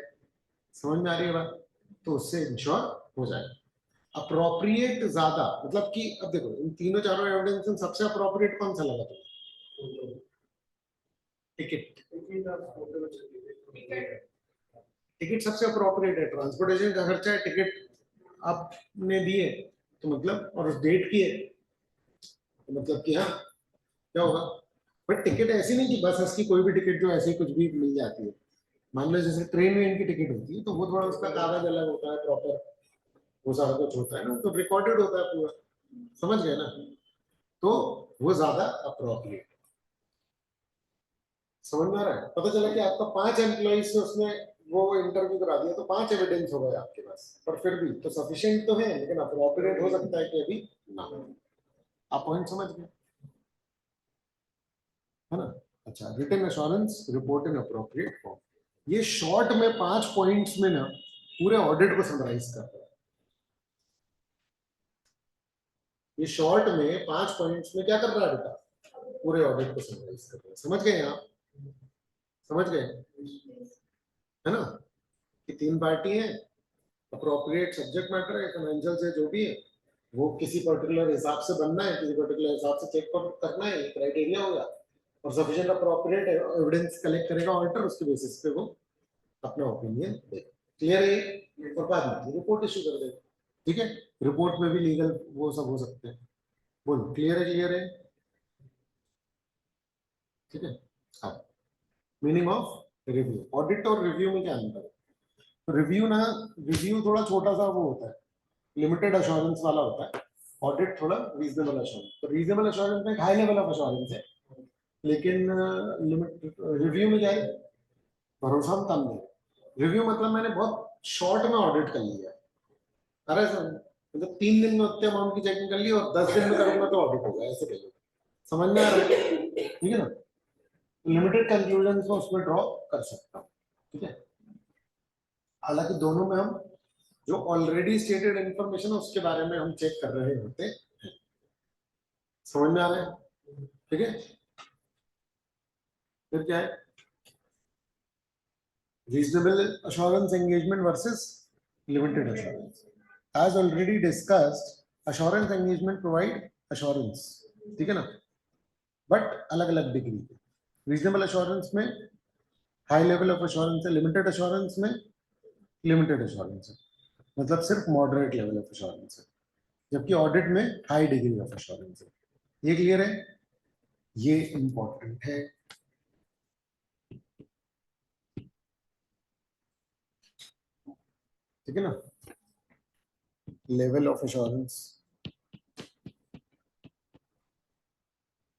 समझ में आ रही है बात? तो उससे इंश्योर हो जाएगा। अप्रोप्रिएट ज्यादा मतलब कि अब देखो इन तीनों चारों एविडेंस में सबसे अप्रोप्रिएट कौन सा लगा तुम्हें? टिकट। टिकट सबसे अप्रोप्रिएट है, ट्रांसपोर्टेशन का खर्चा है, टिकट आपने दिए तो मतलब, और उस डेट की है तो मतलब कि हाँ क्या होगा। बट टिकट ऐसी नहीं कि बस इसकी कोई भी टिकट जो ऐसी कुछ भी मिल जाती है। मान लो जैसे ट्रेन वेन की टिकट होती है तो वो थोड़ा उसका कागज अलग होता है, प्रॉपर वो सारा कुछ होता है ना, तो रिकॉर्डेड होता है पूरा। समझ गए ना? तो वो ज्यादा अप्रोप्रिएट। समझ में आ रहा है? पता चला कि आपका 5 एम्प्लॉइज से उसने वो इंटरव्यू करा दिया, तो 5 एविडेंस हो गए आपके पास, पर फिर भी तो सफिशिएंट तो है, लेकिन अप्रोप्रिएट हो सकता है कि अभी ना हो। आप पॉइंट समझ गए, है ना? अच्छा, written assurance report in appropriate form. ये शॉर्ट में 5 पॉइंट्स में ना पूरे ऑडिट को समराइज करता है। ये शॉर्ट में 5 पॉइंट्स में क्या कर रहा है बेटा? पूरे ऑडिट को समराइज कर रहा है। समझ गए आप? समझ गए, है ना? कि 3 पार्टी है, अप्रोप्रिएट सब्जेक्ट मैटर है, फाइनेंशियल से जो भी है वो किसी पर्टिकुलर हिसाब से बनना है, किसी पर्टिकुलर हिसाब से चेक करना है, क्राइटेरिया होगा। और सफिशिएंट अप्रोप्रिएट एविडेंस कलेक्ट करेगा ऑडिटर, उसके बेसिस पे वो अपना ओपिनियन देगा। क्लियर है? और बाद में रिपोर्ट इशू कर देगा। ठीक है, रिपोर्ट में भी लीगल वो सब हो सकते हैं। बोलो क्लियर है? क्लियर है? ठीक है। हाँ, मीनिंग ऑफ रिव्यू। ऑडिट और रिव्यू में क्या अंतर है? रिव्यू ना, रिव्यू थोड़ा छोटा सा वो होता है, लिमिटेड अश्योरेंस वाला होता है। ऑडिट थोड़ा रीजनेबल अश्योरेंस। तो रीजनेबल अश्योरेंस में एक हाई लेवल ऑफ अश्योरेंस है, लेकिन लिमिट रिव्यू में क्या है? भरोसा हम कम दे। रिव्यू मतलब मैंने बहुत शॉर्ट में ऑडिट कर लिया। अरे सर मतलब 3 दिन में उतने अमाउंट की चेकिंग कर ली और 10 दिन में करूंगा तो ऑडिट होगा, ऐसे कह लो। समझ में आ रहा है? ठीक है ना? लिमिटेड कंक्लूजन को उसमें ड्रॉ कर सकता हूँ। ठीक है, हालांकि दोनों में हम जो ऑलरेडी स्टेटेड इंफॉर्मेशन है उसके बारे में हम चेक कर रहे होते हैं। समझ में आ रहा है? ठीक है, फिर क्या है? Reasonable assurance engagement versus limited assurance. As already discussed, assurance engagement provide assurance, ठीक है ना? बट अलग अलग डिग्री पे। रीजनेबल अश्योरेंस में हाई लेवल ऑफ अश्योरेंस है, लिमिटेड अश्योरेंस में लिमिटेड अश्योरेंस है, मतलब सिर्फ मॉडरेट लेवल ऑफ अश्योरेंस है, जबकि ऑडिट में हाई डिग्री ऑफ अश्योरेंस है। ये क्लियर है? ये इंपॉर्टेंट है। ठीक है ना? लेवल ऑफ अश्योरेंस,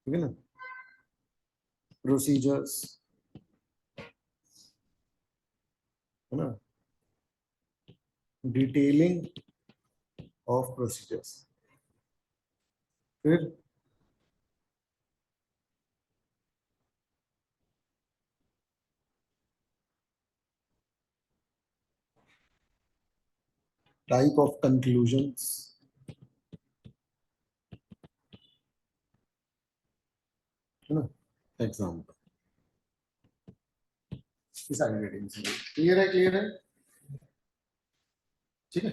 ठीक है ना? प्रोसीजर्स, है ना? डिटेलिंग ऑफ प्रोसीजर्स, फिर टाइप ऑफ कंक्लूजन्स, है ना? एग्जाम्पल, ये सारी रेटिंग्स हैं। क्लियर है? क्लियर है? ठीक है।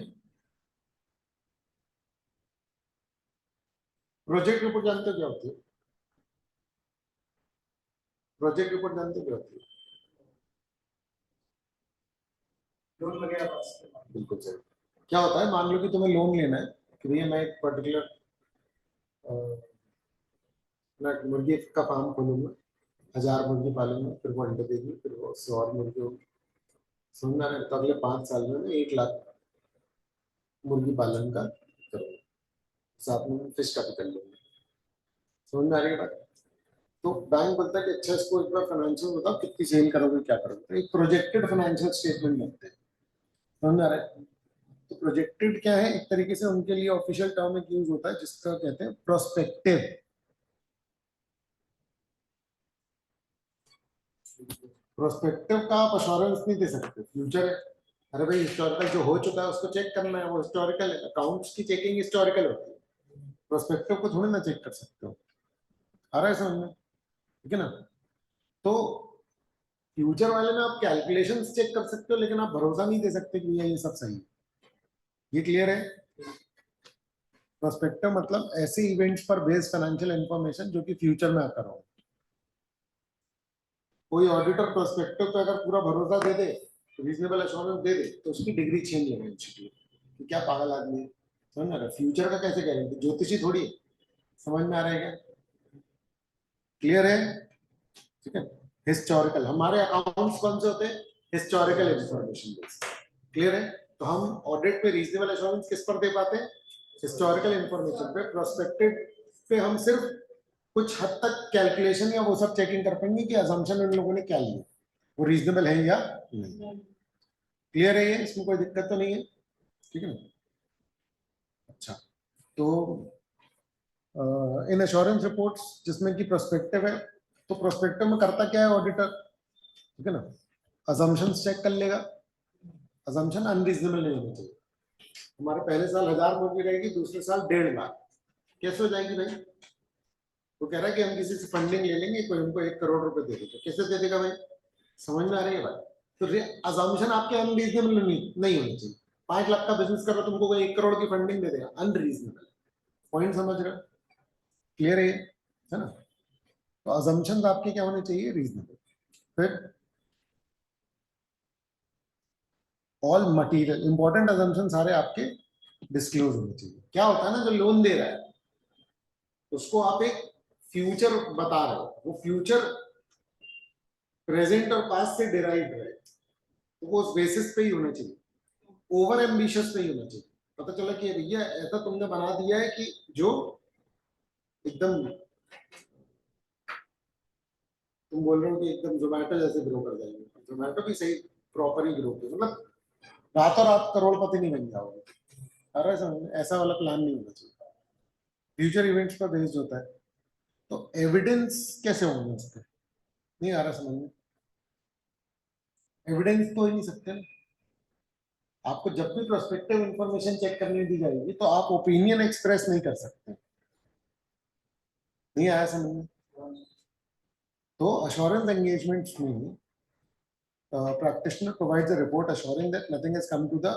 प्रोजेक्ट रिपोर्ट जानते हो क्या होती है? प्रोजेक्ट रिपोर्ट जानते हो क्या होती है? लोन वगैरह बिल्कुल सही। क्या होता है, मान लो कि तुम्हें लोन लेना है कि भैया मैं एक पर्टिकुलर मुर्गी का फार्म खोलूंगा, 1000 मुर्गी पालूंगा, फिर वो अंडे देगी, फिर वो 100 और मुर्गी होगी, समझ में आ रहा है? तो अगले 5 साल में मैं 1 लाख मुर्गी पालन का करूंगा, साथ में फिश कैपिटल लूंगा, समझ में आ रही है बात? तो बैंक बोलता है कि अच्छा इसको एक बार फाइनेंशियल बताओ, कितनी सेल करोगे, क्या करोगे, तो एक प्रोजेक्टेड फाइनेंशियल स्टेटमेंट बनते हैं, समझ में आ रहा है? तो प्रोजेक्टेड क्या है, एक तरीके से उनके लिए ऑफिशियल टर्म एक यूज होता है जिसका कहते हैं प्रोस्पेक्टिव। प्रोस्पेक्टिव का आप अश्योरेंस नहीं दे सकते, फ्यूचर है, अरे भाई हिस्टोरिकल जो हो चुका है उसको चेक करना है, वो हिस्टोरिकल है, अकाउंट्स की चेकिंग हिस्टोरिकल होती है, प्रोस्पेक्टिव को थोड़ी ना चेक कर सकते हो, आ रहा है समझ में? ठीक है ना? तो फ्यूचर वाले में आप कैलकुलेशंस चेक कर सकते हो, लेकिन आप भरोसा नहीं दे सकते कि ये सब सही है। ये क्लियर है? प्रोस्पेक्टिव मतलब ऐसे इवेंट्स पर बेस्ड फाइनेंशियल इंफॉर्मेशन जो कि फ्यूचर में आकर हो। कोई ऑडिटर प्रोस्पेक्टिव पे अगर पूरा भरोसा दे दे, रीजनेबल एश्योरेंस दे दे, तो उसकी डिग्री छीन लेगा इंस्टीट्यूट कि क्या पागल आदमी है, समझ में आ रहा है? फ्यूचर का कैसे गारंटी, ज्योतिषी थोड़ी है, समझ में आ रहा है क्या? क्लियर है? ठीक है। हिस्टोरिकल, हमारे अकाउंट्स कौन से होते हैं? Historical information based. क्लियर है? तो हम ऑडिट पे रीजनेबल एश्योरेंस किस पर दे पाते हैं? हिस्टोरिकल इंफॉर्मेशन पे। प्रोस्पेक्टिव पे हम सिर्फ कुछ हद तक कैलकुलेशन या वो सब चेकिंग कर पाएंगे कि अजम्पशन इन लोगों ने क्या लिया, वो रीजनेबल है या नहीं। क्लियर है ये? इसमें कोई दिक्कत तो नहीं है? ठीक है ना? अच्छा, तो इन एश्योरेंस रिपोर्ट्स जिसमें कि प्रोस्पेक्टिव है, तो प्रोस्पेक्टिव में करता क्या है ऑडिटर? ठीक है ना, अजम्पशंस चेक कर लेगा, अजम्पशन अनरीजनेबल नहीं होना चाहिए। हमारे पहले साल 1000 मुर्गी रहेगी, दूसरे साल 1.5 लाख, कैसे हो जाएगी भाई? वो कह रहा है कि हम किसी से फंडिंग ले लेंगे, कोई हमको 1 करोड़ रुपए दे देगा, कैसे दे देगा भाई? समझ में आ रही है बात? तो अजम्पशन आपके अनरीजनेबल नहीं होनी चाहिए। 5 लाख का बिजनेस कर रहा, तुमको कोई 1 करोड़ की फंडिंग दे देगा, अनरीजनेबल। पॉइंट समझ रहे हो? क्लियर है ना? तो अजम्पशन आपके क्या होने चाहिए? रीजनेबल। फिर ऑल मटेरियल इंपॉर्टेंट अजम्पशन सारे आपके डिस्क्लोज होने चाहिए। क्या होता है ना, जो लोन दे रहा है उसको आप एक फ्यूचर बता रहे हो, वो फ्यूचर प्रेजेंट और पास्ट से डिराइव्ड है, तो वो उस बेसिस पे ही होना चाहिए, ओवर एम्बिशियस नहीं होना चाहिए। पता चला कि भैया ऐसा तुमने बना दिया है कि जो एकदम, तुम बोल रहे हो कि एकदम जोमेटो जैसे ग्रो कर जाएंगे, जोमेटो भी सही प्रॉपर ही ग्रो किया, मतलब रातों रात करोड़पति नहीं बन जाओगे, अरे समझ, ऐसा वाला प्लान नहीं होना चाहिए। फ्यूचर इवेंट्स पर बेस्ड होता है, तो एविडेंस कैसे होंगे उसके? नहीं आ रहा समझ में? एविडेंस तो ही नहीं सकते ना। आपको जब भी प्रोस्पेक्टिव इंफॉर्मेशन चेक करने दी जाएगी तो आप ओपिनियन एक्सप्रेस नहीं कर सकते। नहीं आया समझ में? तो अश्योरेंस एंगेजमेंट्स में practitioner provides a report assuring that nothing has come to the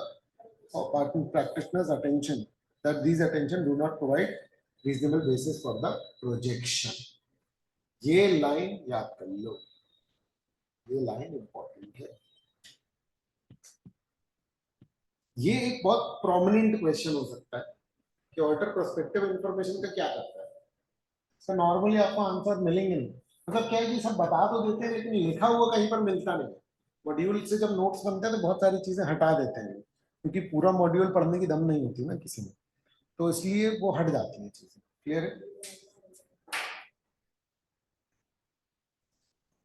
practitioner's attention, that these attention do not provide reasonable basis for the projection. ये लाइन याद कर लो, ये लाइन इंपॉर्टेंट है। ये एक बहुत प्रोमिनेंट क्वेश्चन हो सकता है कि ऑडिटर प्रोस्पेक्टिव इंफॉर्मेशन का क्या करता है। तो नॉर्मली आपको आंसर मिलेंगे नहीं, मतलब क्या है कि सब बता तो देते हैं लेकिन लिखा हुआ कहीं पर मिलता नहीं। मॉड्यूल से जब नोट्स बनते हैं तो बहुत सारी चीजें हटा देते हैं, क्योंकि पूरा मॉड्यूल पढ़ने की दम नहीं होती ना किसी में, तो इसलिए वो हट जाती है चीजें। क्लियर है?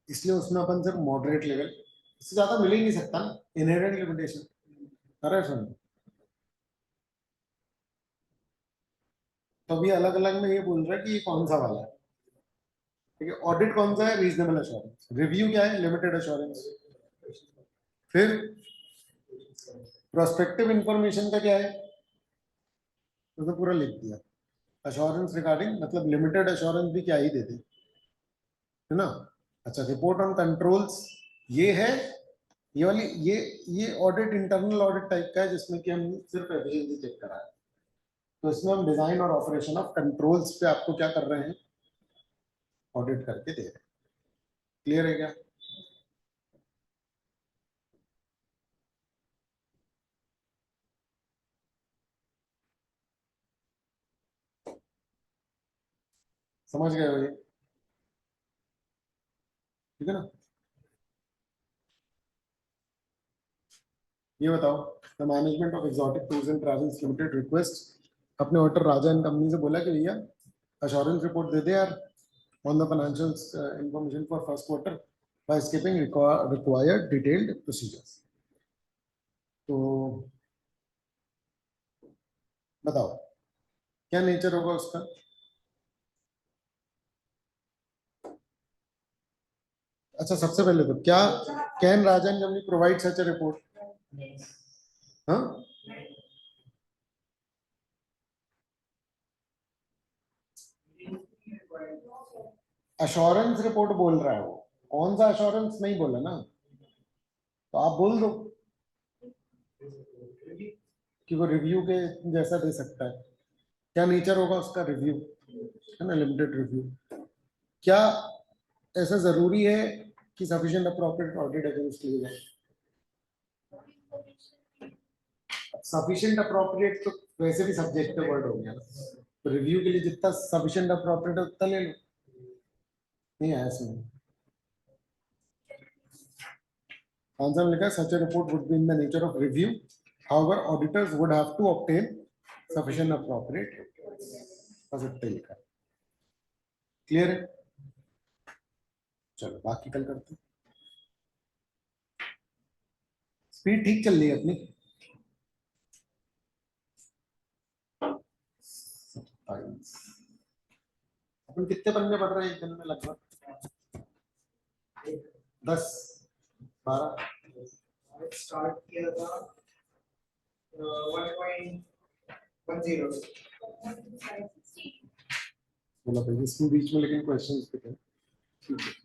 इसलिए उसमें अपन सिर्फ मॉडरेट लेवल, इससे ज्यादा मिल ही नहीं सकता ना, इनहेरेंट लिमिटेशन। अरे सुन, तो अभी अलग अलग में ये बोल रहा है कि ये कौन सा वाला है। ठीक है, ऑडिट कौन सा है? Reasonable assurance. रिव्यू क्या है? Limited assurance. फिर प्रोस्पेक्टिव इंफॉर्मेशन का क्या है? तो पूरा लिख दिया। अश्योरेंस रिगार्डिंग मतलब लिमिटेड एश्योरेंस भी क्या ही दे दे, है ना? अच्छा, रिपोर्ट ऑन कंट्रोल्स ये है, ये वाली ये ऑडिट इंटरनल ऑडिट टाइप का है जिसमें कि हम सिर्फ एफिशिएंसी चेक करा है। तो इसमें हम डिजाइन और ऑपरेशन ऑफ कंट्रोल्स पे आपको क्या कर रहे हैं? ऑडिट करके दे रहे हैं। क्लियर है क्या? समझ गए हो ये? ठीक है ना? ये बताओ, the management of exotic tours and travels limited request अपने ऑडिटर राजा एंड कंपनी से बोला कि भैया अश्योरेंस रिपोर्ट दे दे यार on the financials information for first quarter by skipping required detailed procedures. तो बताओ क्या नेचर होगा उसका? अच्छा, सबसे पहले तो क्या can Rajan company provide such a report? हाँ, अश्योरेंस रिपोर्ट बोल रहा है वो, कौन सा अश्योरेंस नहीं बोला ना, तो आप बोल दो कि वो रिव्यू के जैसा दे सकता है। क्या नेचर होगा उसका? रिव्यू है ना, लिमिटेड रिव्यू। क्या ऐसा जरूरी है कि सफिशिएंट अप्रोप्रिएट ऑडिट अगेंस्ट लिए जाए? सफिशिएंट अप्रोप्रिएट तो वैसे भी सब्जेक्टिव वर्ड हो गया ना, तो रिव्यू के लिए जितना सफिशिएंट अप्रोप्रिएट है उतना ले लो। नहीं आया इसमें आंसर में लिखा है such a report would be in the nature of review, however auditors would have to obtain sufficient appropriate, बस इतना ही लिखा है। क्लियर है? चलो बाकी कल करते हैं। स्पीड ठीक चल रही है अपनी। 27 अपन कितने पन्ने पढ़ रहे हैं एक दिन में? लगभग 10 12। स्टार्ट किया था 1.10 बोला भाई इसमें बीच में लेकिन क्वेश्चंस थे। ठीक है।